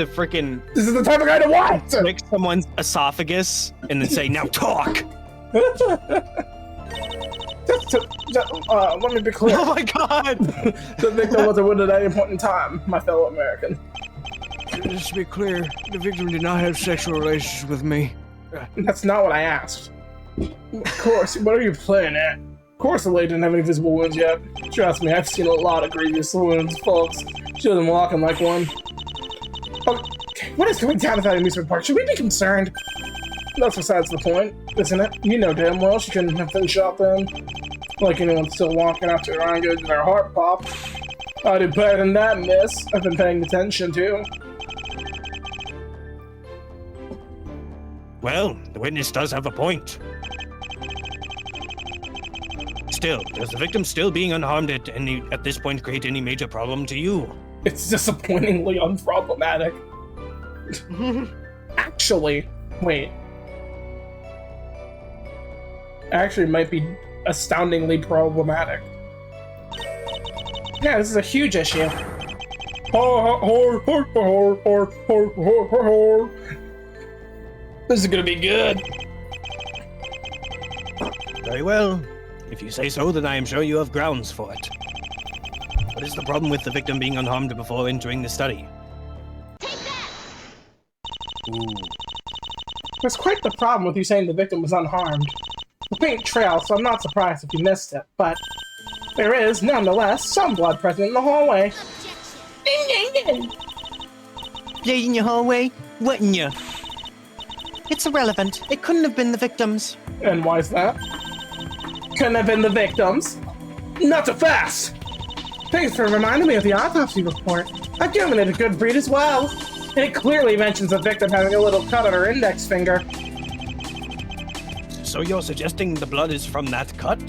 frickin' This is the type of guy to what? lick someone's esophagus and then say, "Now talk." Let me be clear. Oh my god! The victim was a woman at any point in time, my fellow American. Just to be clear, the victim did not have sexual relations with me. That's not what I asked. Of course, what are you playing at? Of course the lady didn't have any visible wounds yet. Trust me, I've seen a lot of grievous wounds, folks. She wasn't walking like one. Okay, what is going down at that amusement park? Should we be concerned? That's besides the point, isn't it? You know damn well she couldn't have been shot then. Like anyone's still walking after their eye goes and their heart pop. I do better than that, miss. I've been paying attention, too. Well, the witness does have a point. Still, does the victim still being unharmed at this point create any major problem to you? It's disappointingly unproblematic. Actually, wait. Actually, it might be astoundingly problematic. Yeah, this is a huge issue. This is gonna be good. Very well. If you say so, then I am sure you have grounds for it. What is the problem with the victim being unharmed before entering the study? Ooh. There's quite the problem with you saying the victim was unharmed. The paint trails, so I'm not surprised if you missed it, but there is, nonetheless, some blood present in the hallway. Blood in your hallway? What in you? It's irrelevant. It couldn't have been the victims. And why is that? Couldn't have been the victims. Not so fast! Thanks for reminding me of the autopsy report. I've given it a good read as well. And it clearly mentions the victim having a little cut on her index finger. So you're suggesting the blood is from that cut?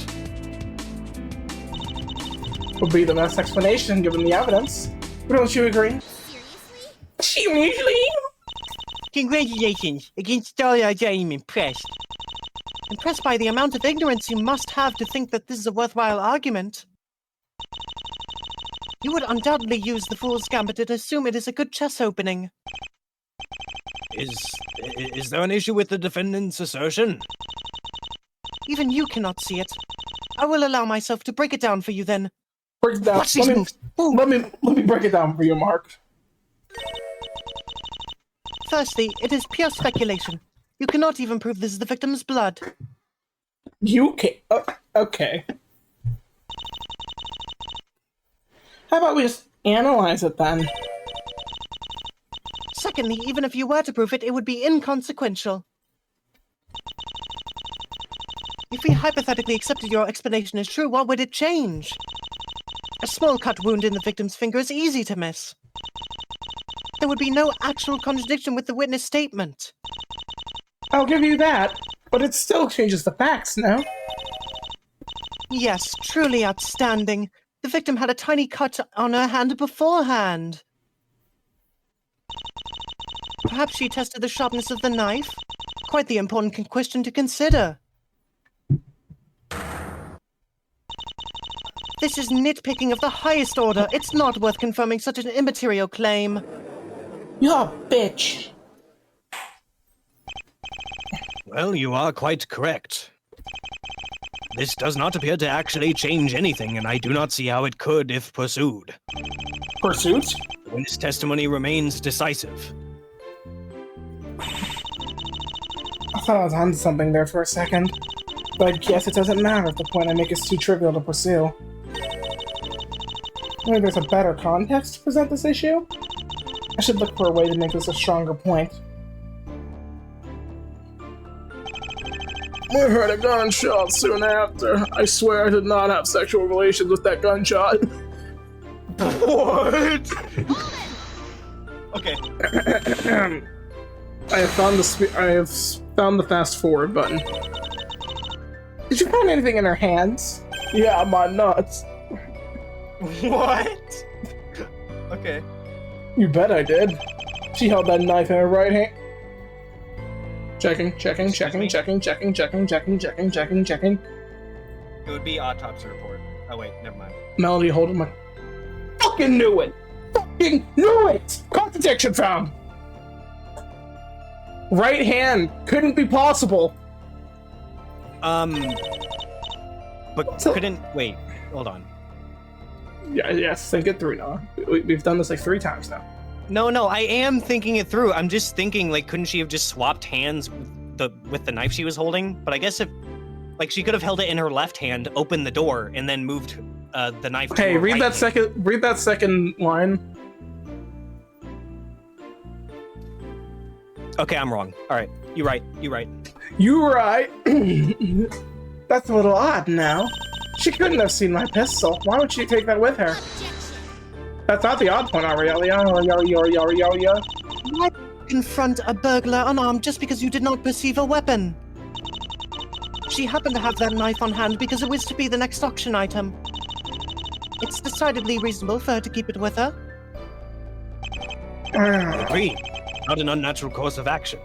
Would be the best explanation given the evidence. Don't you agree? Seriously? Congratulations. Against all odds, I am impressed. Impressed by the amount of ignorance you must have to think that this is a worthwhile argument. You would undoubtedly use the fool's gambit and assume it is a good chess opening. Is there an issue with the defendant's assertion? Even you cannot see it. I will allow myself to break it down for you then. Break it down. Watch these moves. Let me break it down for you, Mark. Firstly, it is pure speculation. You cannot even prove this is the victim's blood. You can. Okay. How about we just analyze it then? Secondly, even if you were to prove it, it would be inconsequential. If we hypothetically accepted your explanation as true, what would it change? A small cut wound in the victim's finger is easy to miss. There would be no actual contradiction with the witness statement. I'll give you that, but it still changes the facts, no? Yes, truly outstanding. The victim had a tiny cut on her hand beforehand. Perhaps she tested the sharpness of the knife? Quite the important question to consider. This is nitpicking of the highest order. It's not worth confirming such an immaterial claim. You're a bitch. Well, you are quite correct. This does not appear to actually change anything, and I do not see how it could if pursued. Pursuit? The witness testimony remains decisive. I thought I was onto something there for a second. But I guess it doesn't matter if the point I make is too trivial to pursue. Maybe there's a better context to present this issue? I should look for a way to make this a stronger point. I heard a gunshot soon after. I swear I did not have sexual relations with that gunshot. What? Okay. I have found the fast forward button. Did you find anything in her hands? Yeah, my nuts. What? Okay. You bet I did. She held that knife in her right hand. Checking. It would be autopsy report. Oh wait, never mind. Melody holding my... Fucking knew it! Fucking knew it! Contradiction found! Right hand. Couldn't be possible. But couldn't... Wait, hold on. Yeah, yes, think it through now. We've done this like 3 times now. No, I am thinking it through. I'm just thinking, like, couldn't she have just swapped hands with the knife she was holding? But I guess if... Like, she could have held it in her left hand, opened the door, and then moved the knife to Hey, her read right that hand. read that second line. Okay, I'm wrong. All right, you're right. You're right. You're right. That's a little odd now. She couldn't have seen my pistol. Why would she take that with her? That's not the odd point, Aurelia. Why confront a burglar unarmed just because you did not perceive a weapon? She happened to have that knife on hand because it was to be the next auction item. It's decidedly reasonable for her to keep it with her. I agree. Not an unnatural course of action.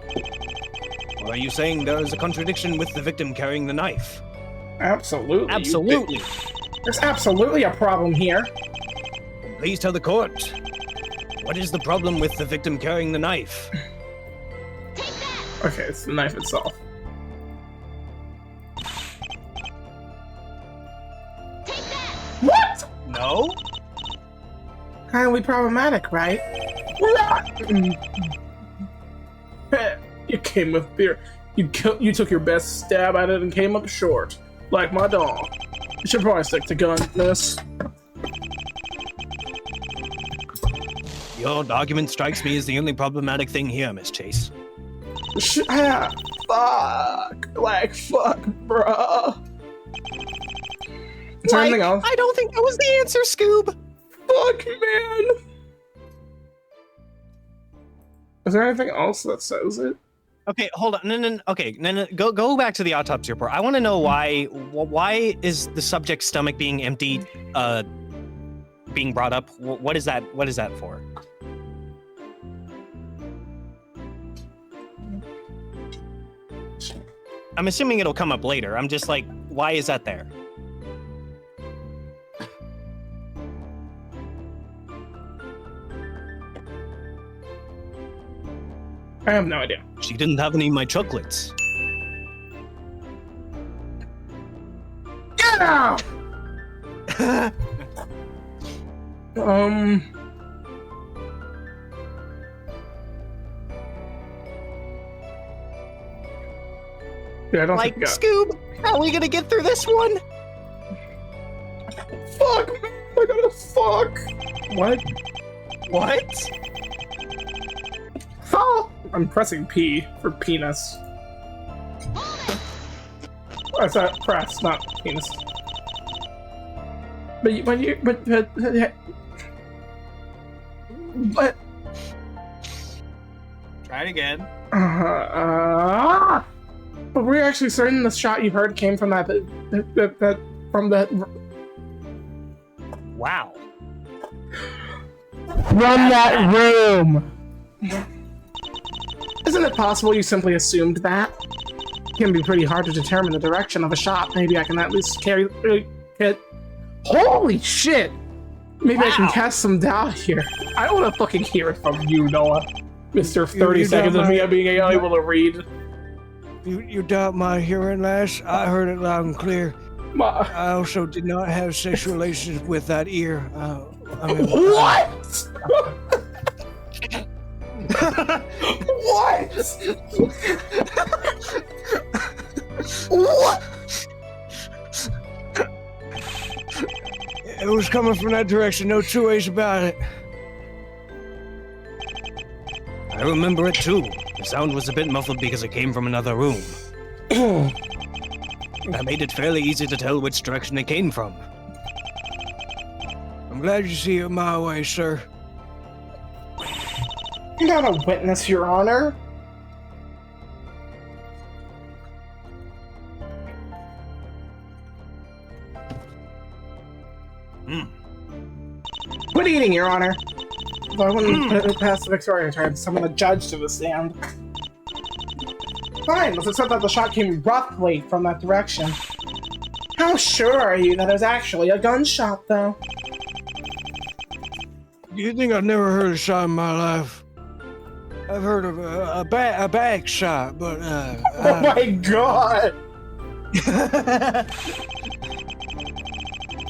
Or are you saying there is a contradiction with the victim carrying the knife? Absolutely. Absolutely. There's absolutely a problem here. Please tell the court. What is the problem with the victim carrying the knife? Okay, it's the knife itself. What? No? Highly problematic, right? You came with fear. You took your best stab at it and came up short, like my dog. You should probably stick to gun, miss. Your argument strikes me as the only problematic thing here, Miss Chase. Fuck. Like, fuck, bruh. Is there anything else? I don't think that was the answer, Scoob. Fuck, man. Is there anything else that says it? Okay, hold on. No. Okay, no. Go back to the autopsy report. I want to know why is the subject's stomach being emptied, being brought up? What is that? What is that for? I'm assuming it'll come up later. I'm just like, why is that there? I have no idea. She didn't have any of my chocolates. Get out! Yeah, I don't Like, think we got. Scoob, how are we gonna get through this one? Fuck! I gotta fuck! What? What? Oh! I'm pressing P for penis. I said press, not penis. But Try it again. but we're actually certain the shot you heard came from from that Wow. from that room. Isn't it possible you simply assumed that? It can be pretty hard to determine the direction of a shot. Maybe I can at least carry it. Holy shit! Maybe I can cast some doubt here. I want to fucking hear it from you, Noah. Mr. 30 you seconds of me being able to read. You doubt my hearing, lass? I heard it loud and clear. I also did not have sexual relations with that ear. What? What? What? It was coming from that direction, no two ways about it. I remember it too. The sound was a bit muffled because it came from another room. That made it fairly easy to tell which direction it came from. I'm glad you see it my way, sir. I'm not a witness, Your Honor. Quit eating, Your Honor. Though I wouldn't put it past the Victoria to summon the judge to the stand. Fine, let's accept that the shot came roughly from that direction. How sure are you that it was actually a gunshot, though? You think I've never heard a shot in my life? I've heard of a back shot, but Oh my god!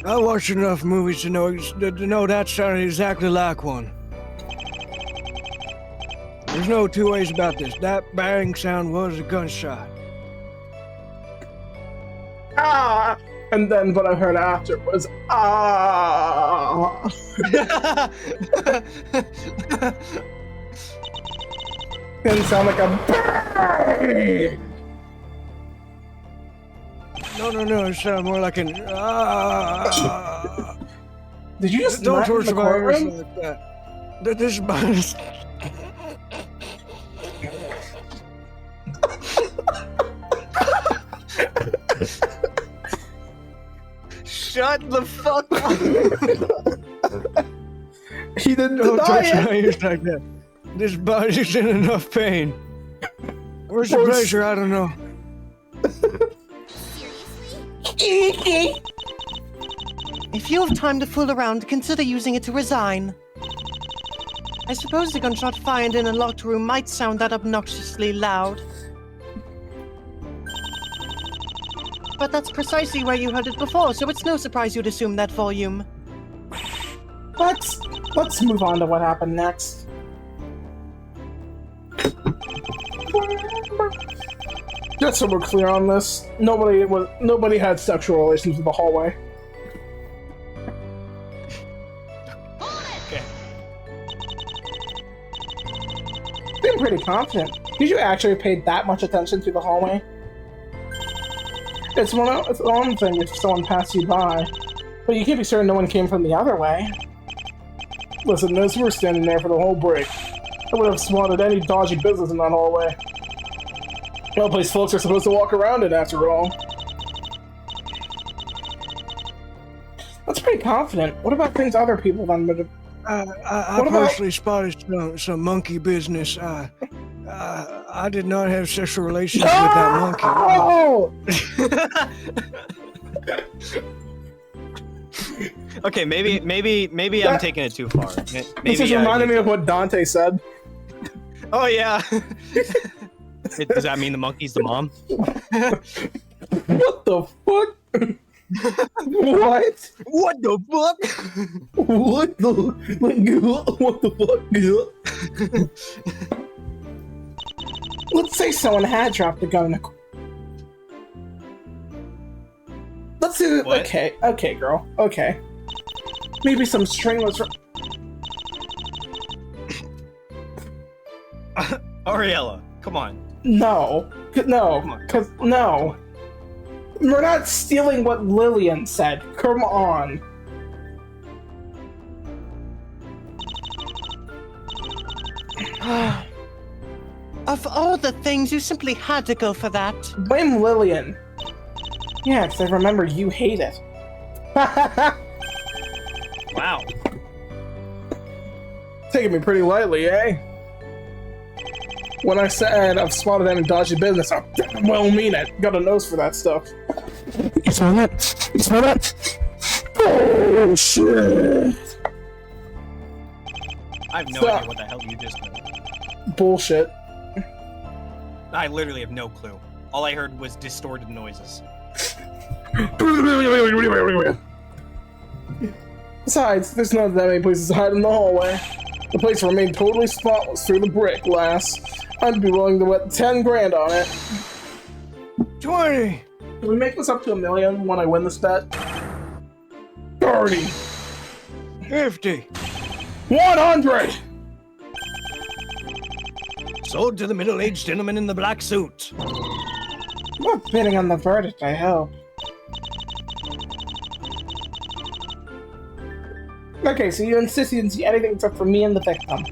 I watched enough movies to know that sounded exactly like one. There's no two ways about this. That bang sound was a gunshot. ah! And then what I heard after was, ah! Didn't sound like a bang! No, it sounded more like an ah. Did you just Don't not in the torture my ears courtroom? like that. This is Shut the fuck up. He didn't Don't deny touch it. my ears like that. This body's in enough pain. Where's the pleasure? I don't know. If you have time to fool around, consider using it to resign. I suppose the gunshot fired in a locked room might sound that obnoxiously loud. But that's precisely where you heard it before, so it's no surprise you'd assume that volume. Let's move on to what happened next. Just so we're clear on this, nobody had sexual relations in the hallway. Okay. I'm pretty confident. Did you actually pay that much attention to the hallway? It's one thing if someone passed you by, but you can't be certain no one came from the other way. Listen, those who were standing there for the whole break, I would have swatted any dodgy business in that hallway. No place folks are supposed to walk around in, after all. That's pretty confident. What about things other people then would have... I What about- personally spotted some monkey business. I did not have sexual relations with that monkey. Oh! Okay, maybe I'm taking it too far. This just reminded me of what Dante said. Oh yeah. Does that mean the monkey's the mom? What the fuck? What? What the fuck? What the fuck? Let's say someone had dropped a gun in a... Let's do it. What? Okay, girl. Okay. Maybe some stringless... Ariella, come on. No. Because, no. We're not stealing what Lillian said. Come on. Of all the things, you simply had to go for that. Blame Lillian. Yeah, because I remember you hate it. Wow. Taking me pretty lightly, eh? When I said I've spotted any dodgy business, I well mean it. Got a nose for that stuff. You smell that? You smell that? Oh, shit. I have no Stop. idea what the hell you just said. Bullshit. I literally have no clue. All I heard was distorted noises. Besides, there's not that many places to hide in the hallway. The place remained totally spotless through the brick glass. I'd be willing to bet 10 grand on it. 20, Can we make this up to $1 million when I win this bet? 30. 50. 100! Sold to the middle-aged gentleman in the black suit. Not bidding on the verdict, I hope. Okay, so you insist you didn't see anything except for me and the victim.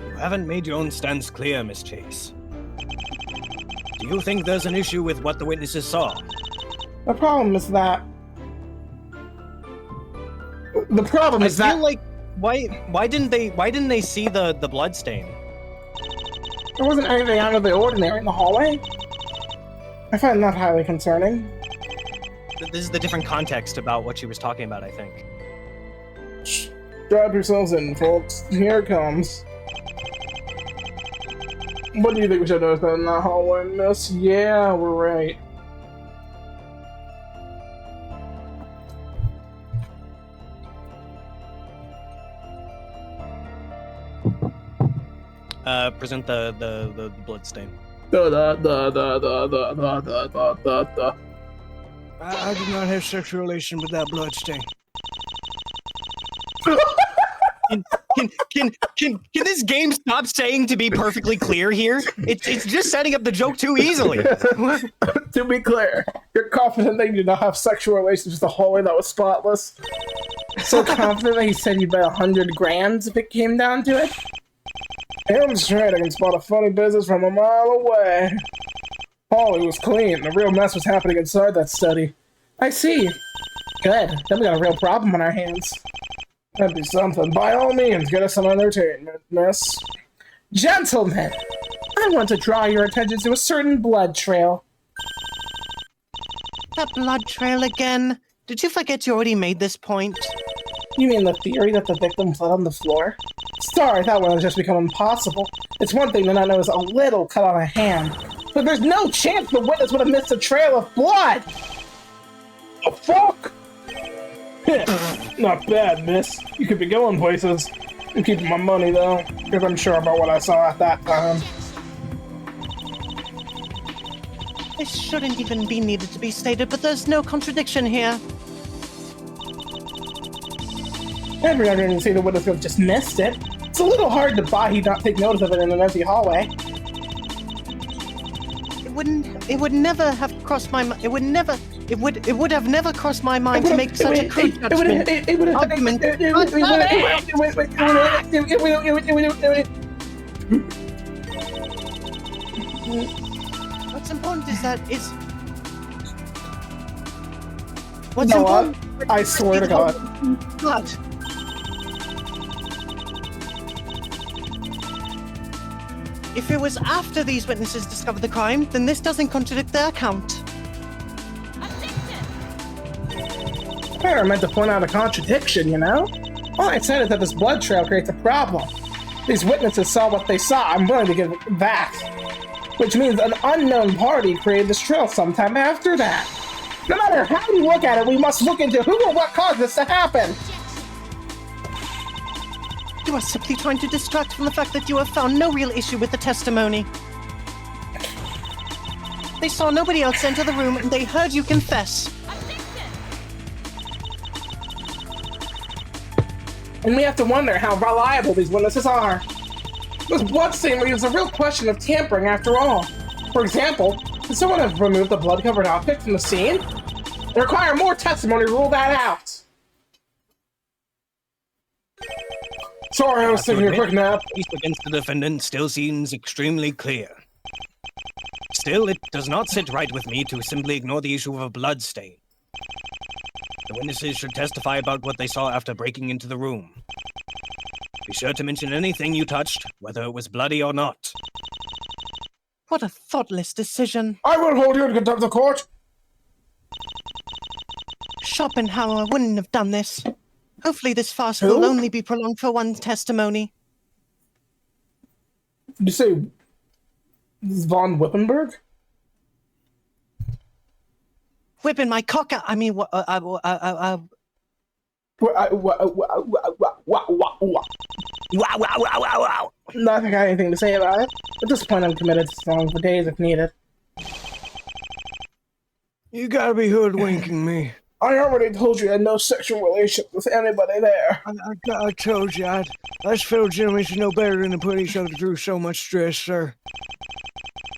You haven't made your own stance clear, Miss Chase. Do you think there's an issue with what the witnesses saw? The problem is that... The problem I is that... feel like why didn't they see the blood stain? There wasn't anything out of the ordinary in the hallway. I find that highly concerning. This is the different context about what she was talking about, I think. Strap yourselves in, folks. Here it comes. What do you think we should have done in that hallway, miss? Yeah, we're right. Present the blood stain. I did not have sexual relation with that bloodstain. Can this game stop saying to be perfectly clear here? It's just setting up the joke too easily. To be clear, you're confident that you did not have sexual relations with the hallway that was spotless? So confident that he said you'd bet 100 grand if it came down to it? I'm straight, I can spot a funny business from a mile away. Hallway was clean, the real mess was happening inside that study. I see. Good, then we got a real problem on our hands. That'd be something. By all means, get us some entertainment, miss. Gentlemen, I want to draw your attention to a certain blood trail. That blood trail again? Did you forget you already made this point? You mean the theory that the victim fled on the floor? Sorry, that one has just become impossible. It's one thing to not notice a little cut on a hand, but there's no chance the witness would have missed a trail of blood! The fuck? Not bad, miss. You could be going places. I'm keeping my money, though, because I'm sure about what I saw at that time. This shouldn't even be needed to be stated, but there's no contradiction here. Everyone didn't see the witness could have just missed it. It's a little hard to buy he'd not take notice of it in an empty hallway. It would never have crossed my mind. It would have never crossed my mind to make such a crude judgment. What's important is that is. What's important? I swear to God. What? If it was after these witnesses discovered the crime, then this doesn't contradict their account. I meant to point out a contradiction, you know? All I said is that this blood trail creates a problem. These witnesses saw what they saw, I'm willing to give that. Which means an unknown party created this trail sometime after that. No matter how we look at it, we must look into who or what caused this to happen. You are simply trying to distract from the fact that you have found no real issue with the testimony. They saw nobody else enter the room and they heard you confess. And we have to wonder how reliable these witnesses are. This bloodstain leaves a real question of tampering after all. For example, could someone have removed the blood-covered object from the scene? They require more testimony to rule that out. Sorry, I was taking a quick nap. The case against the defendant still seems extremely clear. Still, it does not sit right with me to simply ignore the issue of a blood stain. The witnesses should testify about what they saw after breaking into the room. Be sure to mention anything you touched, whether it was bloody or not. What a thoughtless decision. I will hold you in contempt of court. Schopenhauer wouldn't have done this. Hopefully this farce will only be prolonged for one testimony. Did you say von Wippenberg? Whipping my cock out. I mean, Nothing got anything to say about it. At this point, I'm committed to song for days if needed. You gotta be hoodwinking me. I already told you I had no sexual relations with anybody there. I told you, us fellow gentlemen should know better than to put each other through so much stress, sir.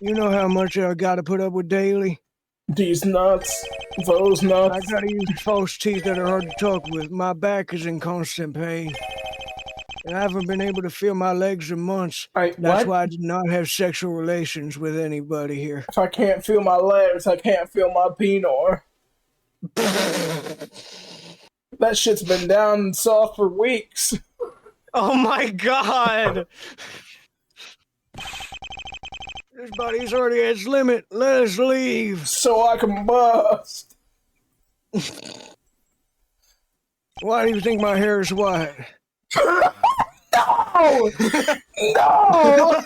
You know how much I gotta put up with daily? These nuts. Those nuts. I gotta use false teeth that are hard to talk with. My back is in constant pain. And I haven't been able to feel my legs in months. That's why I did not have sexual relations with anybody here. If I can't feel my legs, I can't feel my penor. That shit's been down and soft for weeks. Oh my god! This body's already at its limit. Let us leave. So I can bust. Why do you think my hair is white? No! No!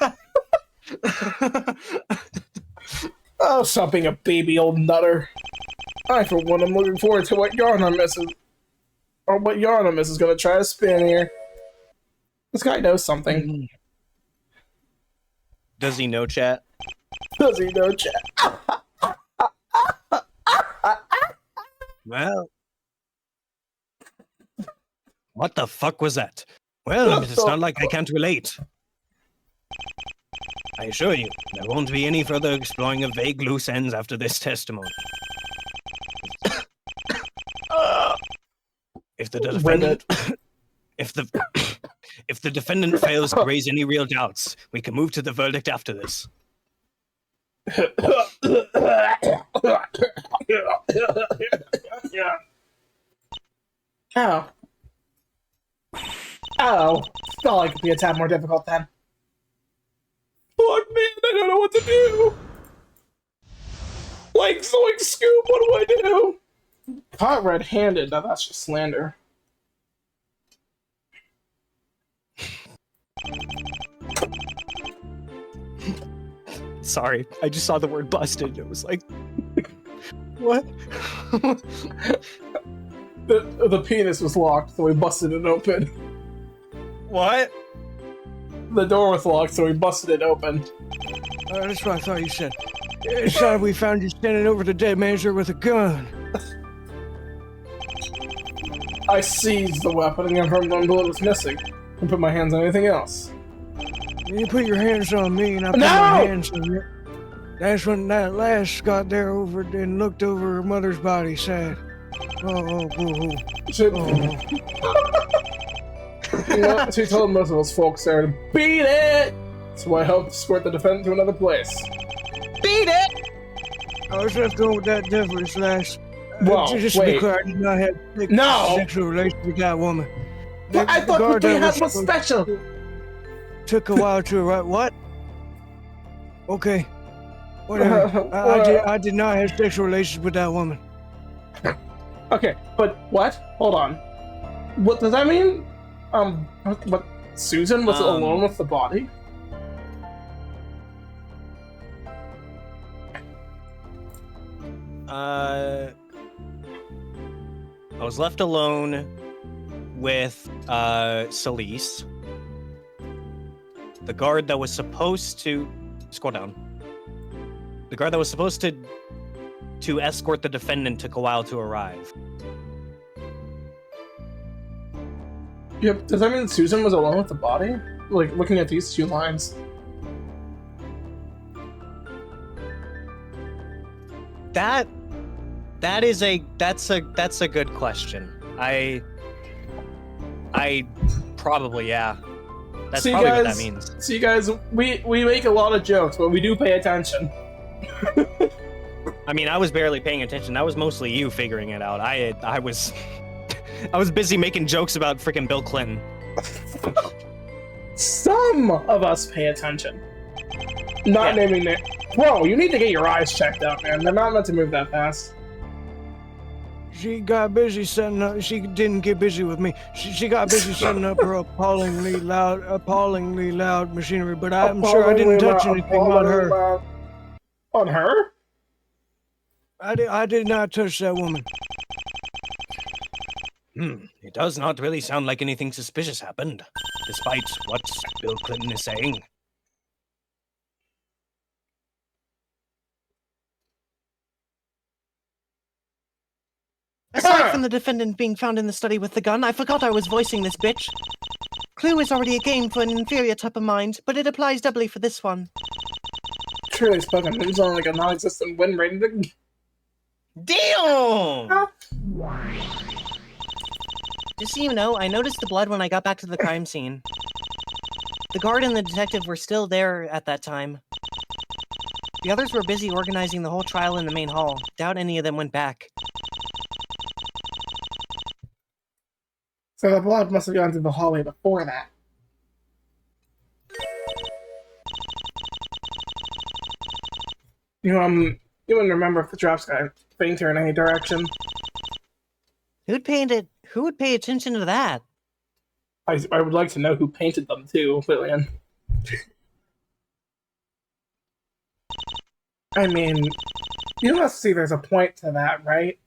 Oh, stop being a baby old nutter. I, for one, am looking forward to what Yarnum is gonna try to spin here. This guy knows something. Does he know, chat? Does he know, chat? Well, what the fuck was that? Well, it's not like I can't relate. I assure you, there won't be any further exploring of vague loose ends after this testimony. If the defendant, if the defendant fails to raise any real doubts, we can move to the verdict after this. Oh. Oh. Felt like it'd be a tad more difficult then. Fuck, man, I don't know what to do. Like, Zoink Scoop, what do I do? Caught red-handed, now that's just slander. Sorry, I just saw the word busted. It was like, what? The penis was locked, so we busted it open. What? The door was locked, so we busted it open. That's what I thought you said. It's sad we found you standing over the dead manager with a gun. I seized the weapon and confirmed one bullet was missing, and put my hands on anything else. You put your hands on me, and I put No! my hands on you. That's when that lass got there over and looked over her mother's body, sad. Oh, boo-hoo. She told most of us folks there to beat it! So I helped escort the defendant to another place. Beat it! I was left going with that devilish lass. Whoa, Just to be wait. clear, I did not have No! sexual relations with that woman. But I thought what they had was special! Took a while to arrive. What? Okay. Whatever. I did not have sexual relations with that woman. Okay, but what? Hold on. What does that mean? What? Susan was alone with the body? I was left alone with Celise. The guard that was supposed to scroll down. The guard that was supposed to escort the defendant took a while to arrive. Yep. Does that mean Susan was alone with the body? Like, looking at these two lines. That's a good question. I probably, yeah. That's probably what that means. See, guys, we make a lot of jokes, but we do pay attention. I mean, I was barely paying attention. That was mostly you figuring it out. I was I was busy making jokes about freaking Bill Clinton. Some of us pay attention. Not naming names. Whoa, you need to get your eyes checked out, man. They're not meant to move that fast. She got busy setting up. She didn't get busy with me. She got busy setting up her appallingly loud machinery. But I'm sure I didn't touch anything on her. On her? I did not touch that woman. It does not really sound like anything suspicious happened, despite what Bill Clinton is saying. Aside from the defendant being found in the study with the gun, I forgot I was voicing this bitch. Clue is already a game for an inferior type of mind, but it applies doubly for this one. Truly spoken, it was on like a non-existent win rating. Damn! Just so you know, I noticed the blood when I got back to the crime scene. The guard and the detective were still there at that time. The others were busy organizing the whole trial in the main hall. Doubt any of them went back. So the blood must have gone through the hallway before that. You wouldn't remember if the drops got fainter in any direction. Who would pay attention to that? I would like to know who painted them too, Lillian. I mean, you must see there's a point to that, right?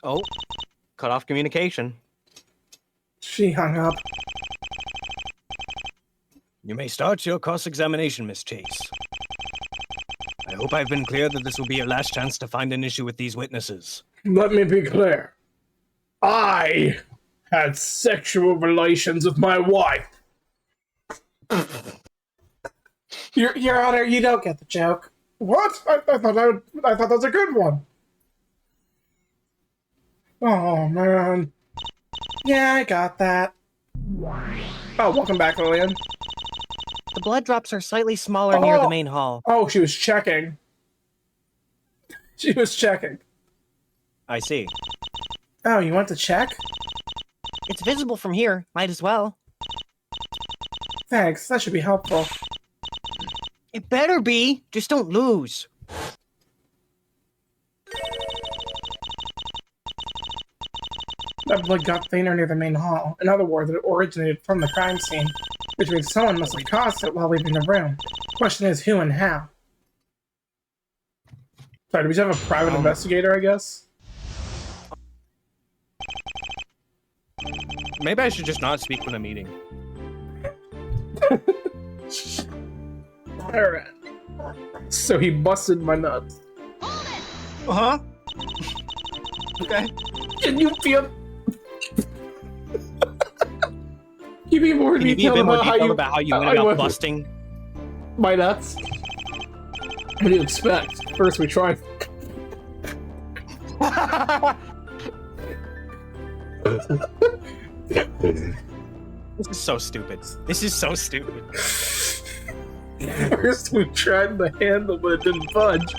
Oh, cut off communication. She hung up. You may start your cross-examination, Miss Chase. I hope I've been clear that this will be your last chance to find an issue with these witnesses. Let me be clear. I had sexual relations with my wife. Your Honor, you don't get the joke. What? I thought that was a good one. Oh man. Yeah, I got that. Oh, welcome back, Lillian. The blood drops are slightly smaller near the main hall. Oh, she was checking. She was checking. I see. Oh, you want to check? It's visible from here. Might as well. Thanks, that should be helpful. It better be. Just don't lose. That blood got thinner near the main hall. In other words, it originated from the crime scene, which means someone must have caused it while leaving the room. Question is, who and how? Sorry, do we just have a private investigator, I guess? Maybe I should just not speak in a meeting. Alright. So he busted my nuts. Uh-huh. Okay. Can you feel... Can you be more Can you be a detailed bit more about detailed about how you went about busting? my nuts? What do you expect? First we try... This is so stupid. This is so stupid. First we tried the handle, but it didn't budge.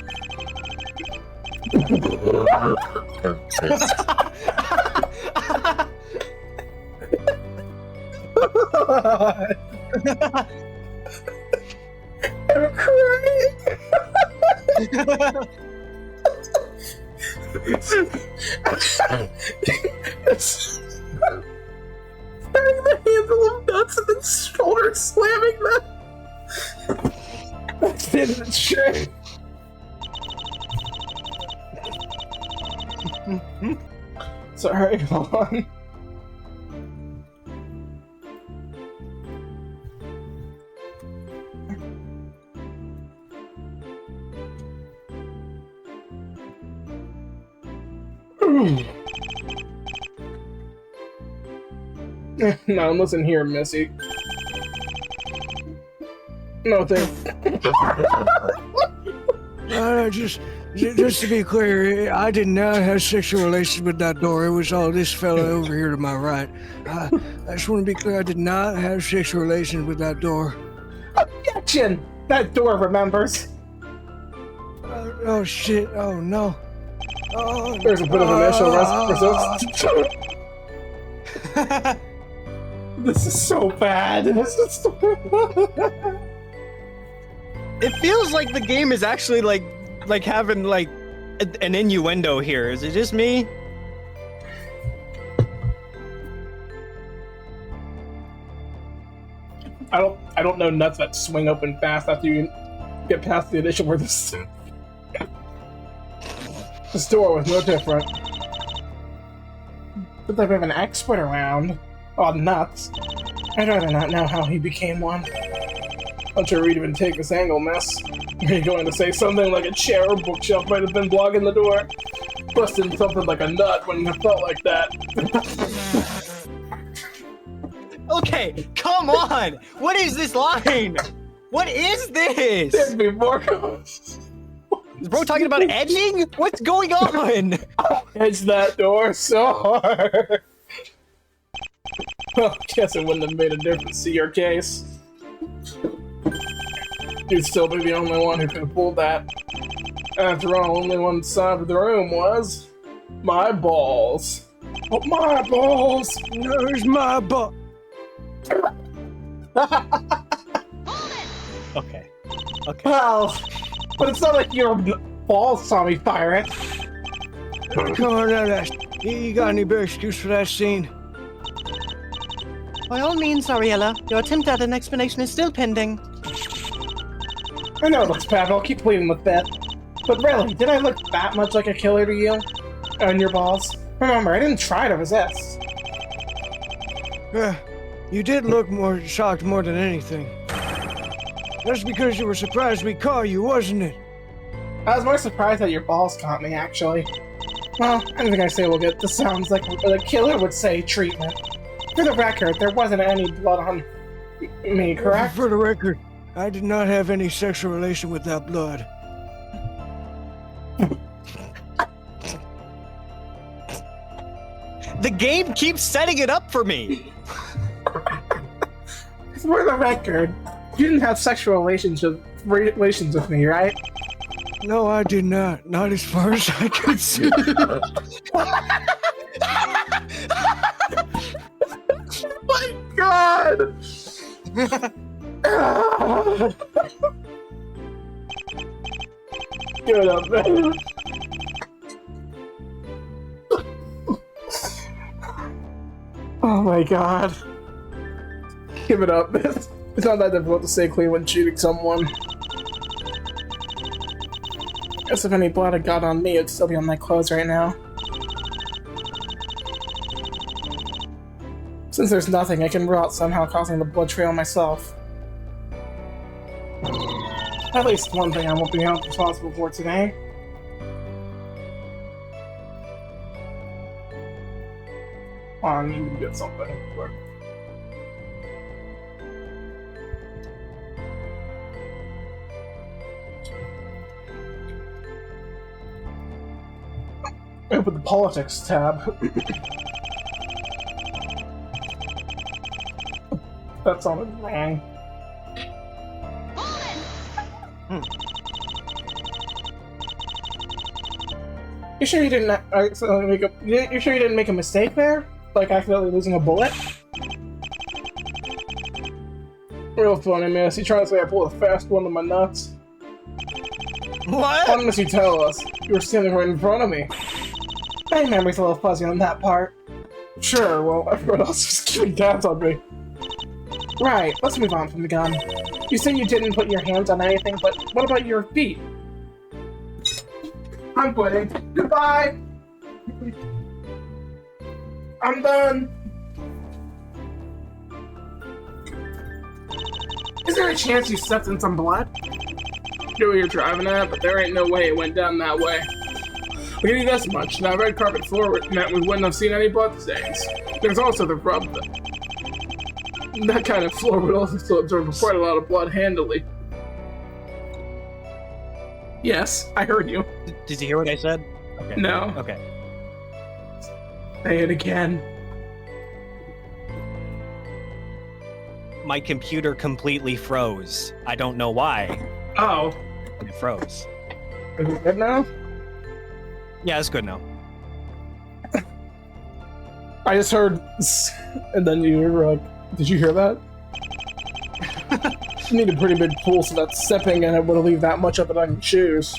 I'm crying. Turning the handle of nuts and then shoulder slamming them. That's the end of the trick. Sorry, hold on. No, listen here, Missy. No thanks. Just to be clear, I did not have sexual relations with that door. It was all this fella over here to my right. I just want to be clear, I did not have sexual relations with that door. Objection! That door remembers. Oh shit, oh no. Oh, There's a bit of initial resistance. This is so bad. This is so It feels like the game is actually like having like an innuendo here. Is it just me? I don't know nuts that swing open fast after you get past the initial where this door was no different. But they have an expert around on nuts. I'd rather not know how he became one. Not sure we'd even take this angle, miss. Are you going to say something like a chair or bookshelf might have been blocking the door? Busting something like a nut when you felt like that. Okay, come on! What is this line? What is this? There'd be more. Is bro talking about edging? What's going on? Edge that door so hard. Well, guess it wouldn't have made a difference to your case. You'd still be the only one who could have pulled that. After all, only one side of the room was my balls. Oh, my balls! there's my butt. Okay. Okay. Well, but it's not like your balls saw me fire it. Come on, you got any better excuse for that scene? By all means, Ariella, your attempt at an explanation is still pending. I know it looks bad, but I'll keep pleading with that. But really, did I look that much like a killer to you? And your balls? Remember, I didn't try to resist. You did look more shocked more than anything. That's because you were surprised we caught you, wasn't it? I was more surprised that your balls caught me, actually. Well, anything I say will get this sounds like what a killer would say treatment. For the record, there wasn't any blood on me, correct? For the record, I did not have any sexual relation with that blood. The game keeps setting it up for me. For the record, you didn't have sexual relations with me, right? No, I did not. Not as far as I could see. My God! Give it up, man. Oh my God. Give it up. It's not that difficult to stay clean when shooting someone. Guess if any blood had got on me, it'd still be on my clothes right now. Since there's nothing, I can rule out somehow causing the blood trail myself. At least one thing I won't be held responsible for today. Oh, I need to get something. Open the politics tab. That sounded wrong. You sure you didn't? You sure you didn't make a mistake there? Like accidentally losing a bullet? Real funny, man. Is he trying to say I pulled a fast one to my nuts? What? Why didn't you tell us? You were standing right in front of me. My memory's a little fuzzy on that part. Sure, well, everyone else is keeping tabs on me. Right, let's move on from the gun. You say you didn't put your hands on anything, but what about your feet? I'm quitting. Goodbye! I'm done! Is there a chance you stepped in some blood? I know where you're driving at, but there ain't no way it went down that way. I'll give you this much. That red carpet floor meant we wouldn't have seen any blood stains. There's also the rub, though. That kind of floor would also absorb quite a lot of blood handily. Yes, I heard you. Did you hear what I said? Okay. No. Okay. Say it again. My computer completely froze. I don't know why. Oh. It froze. Is it good now? Yeah, it's good now. I just heard, and then you were like, did you hear that? You need a pretty big pool so that stepping in it would leave that much of it on your shoes.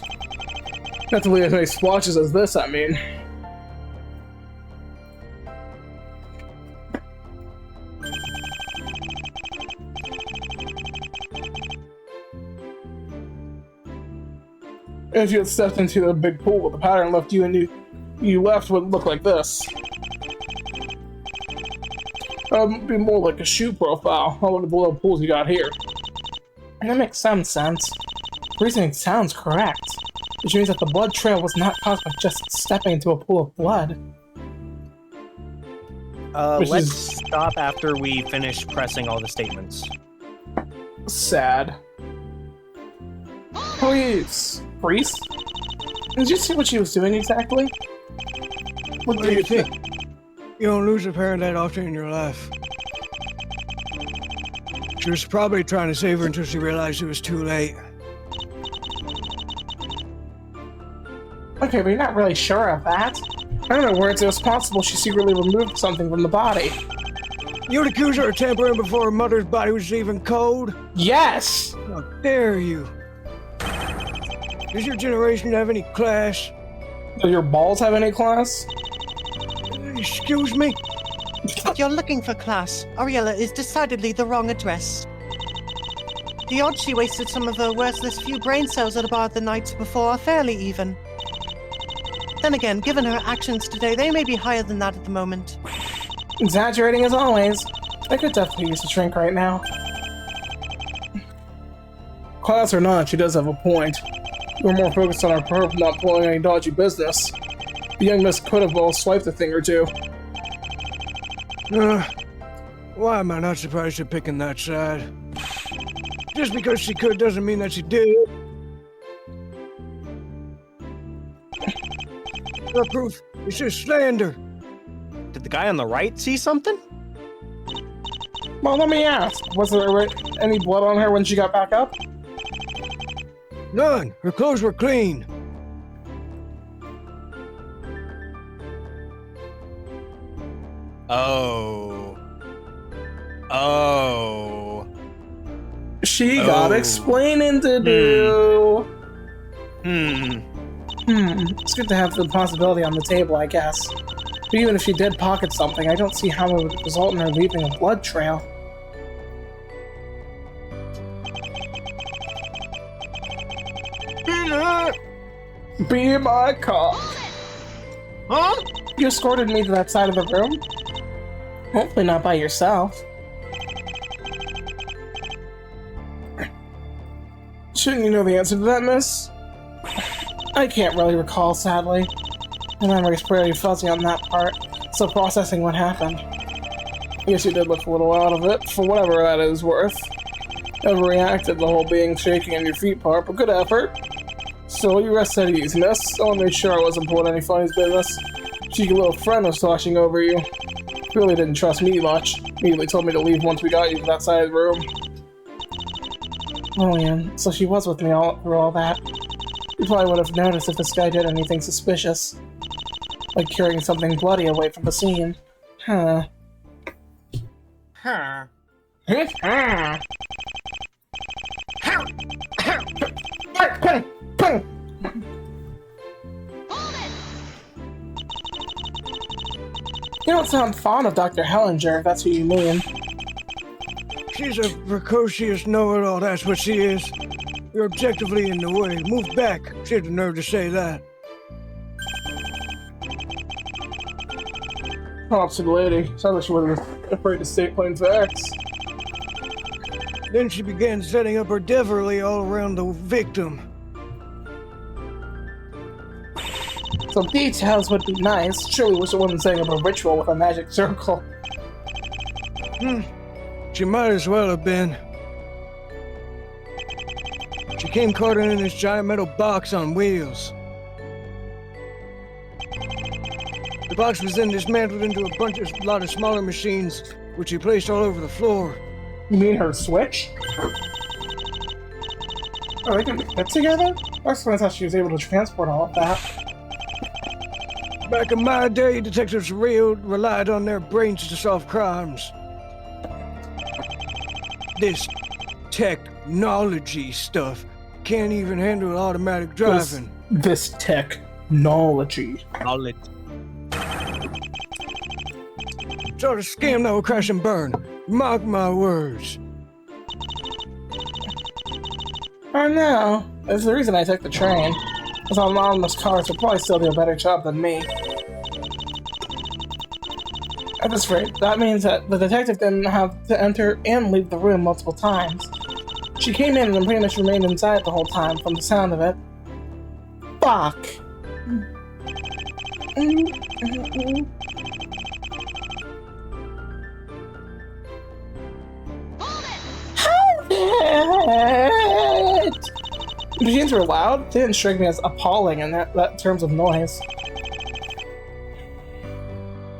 Not to leave as many splotches as this, I mean. If you had stepped into the big pool, the pattern left you and you left would look like this. Be more like a shoe profile. All of the little pools you got here. And that makes some sense. Reasoning sounds correct, which means that the blood trail was not caused by just stepping into a pool of blood. Let's stop after we finish pressing all the statements. Sad. Please, priest? Did you see what she was doing exactly? What do you think? You don't lose a parent that often in your life. She was probably trying to save her until she realized it was too late. Okay, but you're not really sure of that. In other words, it was possible she secretly removed something from the body. You would accuse her of tampering before her mother's body was even cold? Yes! How dare you? Does your generation have any class? Do your balls have any class? Excuse me? If you're looking for class, Ariella is decidedly the wrong address. The odds she wasted some of her worthless few brain cells at a bar the nights before are fairly even. Then again, given her actions today, they may be higher than that at the moment. Exaggerating as always. I could definitely use a drink right now. Class or not, she does have a point. We're more focused on our perp not pulling any dodgy business. The young miss could have well swiped a thing or two. Why am I not surprised you're picking that side? Just because she could doesn't mean that she did. No proof. It's just slander. Did the guy on the right see something? Well, let me ask. Was there any blood on her when she got back up? None. Her clothes were clean. Oh. Oh. She got explaining to do. It's good to have the possibility on the table, I guess. But even if she did pocket something, I don't see how it would result in her leaving a blood trail. Be my cop. Huh? You escorted me to that side of the room? Hopefully not by yourself. Shouldn't you know the answer to that, miss? I can't really recall, sadly. My memory's pretty fuzzy on that part, still processing what happened. I guess you did look a little out of it, for whatever that is worth. Overreacted, the whole being shaking in your feet part, but good effort. So you rest at ease, miss. I want to make sure I wasn't pulling any funny's business. Cheeky little friend was sloshing over you. Really didn't trust me much. Immediately told me to leave once we got you to that side of the room. Oh yeah, so she was with me through all that. You probably would have noticed if this guy did anything suspicious. Like carrying something bloody away from the scene. Huh. Huh. You don't sound fond of Dr. Hellinger, if that's who you mean. She's a precocious know-it-all, that's what she is. You're objectively in the way. Move back. She had the nerve to say that. Props to the lady. Sounds like she wasn't afraid to state plain facts. Then she began setting up her devilry all around the victim. Some details would be nice. Surely wish it wasn't setting up a ritual with a magic circle. She might as well have been. She came caught in this giant metal box on wheels. The box was then dismantled into a lot of smaller machines, which she placed all over the floor. You mean her switch? Oh, they can fit together? That explains how she was able to transport all of that. Back in my day, detectives relied on their brains to solve crimes. This technology stuff can't even handle automatic driving. This technology. Knowledge. Sort of scam that will crash and burn. Mark my words. I know. That's the reason I took the train. Because autonomous cars will probably still do a better job than me. At this rate, that means that the detective didn't have to enter and leave the room multiple times. She came in and pretty much remained inside the whole time, from the sound of it. Fuck! Hold it! The machines were loud. They didn't strike me as appalling in that terms of noise.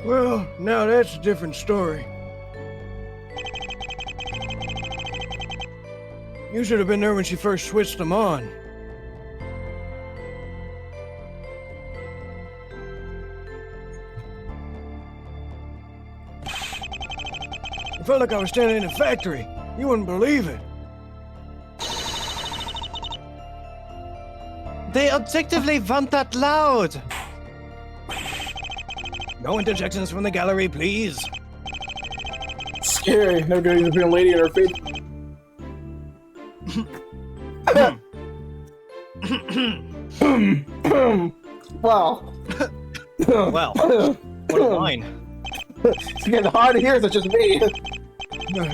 Well, now that's a different story. You should have been there when she first switched them on. It felt like I was standing in a factory. You wouldn't believe it. They objectively weren't that loud. No interjections from the gallery, please. Scary. No good to be a lady in her feet. Wow. Well, what a line. It's getting hard to hear, it's just me.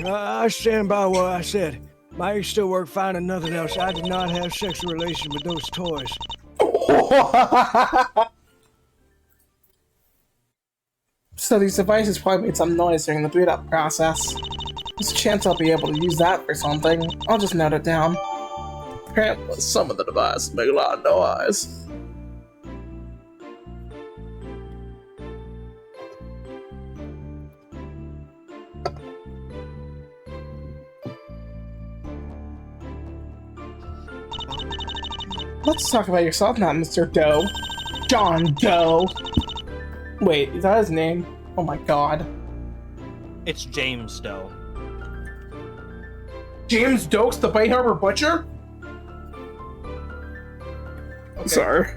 I stand by what I said. Might still work fine and nothing else. I did not have sexual relations with those toys. So these devices probably made some noise during the boot up process. There's a chance I'll be able to use that for something. I'll just note it down. Apparently some of the devices make a lot of noise. Let's talk about yourself now, Mr. Doe. John Doe. Wait, is that his name? Oh my god. It's James Doe. James Doakes, the Bay Harbor Butcher? Okay. Sorry.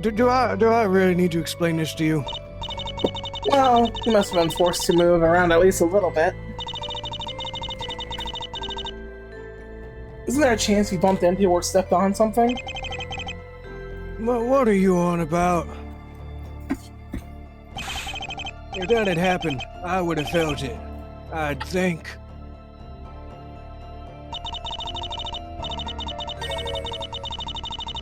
Do I really need to explain this to you? Well, you must have been forced to move around at least a little bit. Isn't there a chance you bumped into or stepped on something? What are you on about? If that had happened, I would have felt it. I'd think.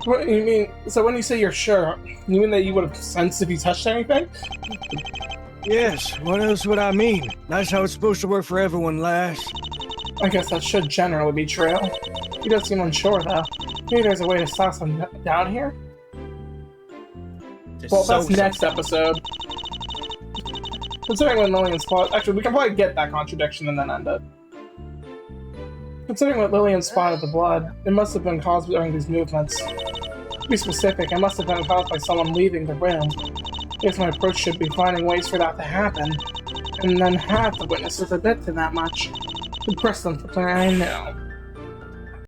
What do you mean? So when you say you're sure, you mean that you would have sensed if you touched anything? Yes, what else would I mean? That's how it's supposed to work for everyone, lass. I guess that should generally be true. He does seem unsure, though. Maybe there's a way to stop some down here? Well, that's next episode. Considering what Lillian spotted... Actually, we can probably get that contradiction and then end it. Considering what Lillian spotted the blood, it must have been caused during these movements. To be specific, it must have been caused by someone leaving the room. I guess my approach should be finding ways for that to happen, and then have the witnesses admit to that much. Impress them for I know.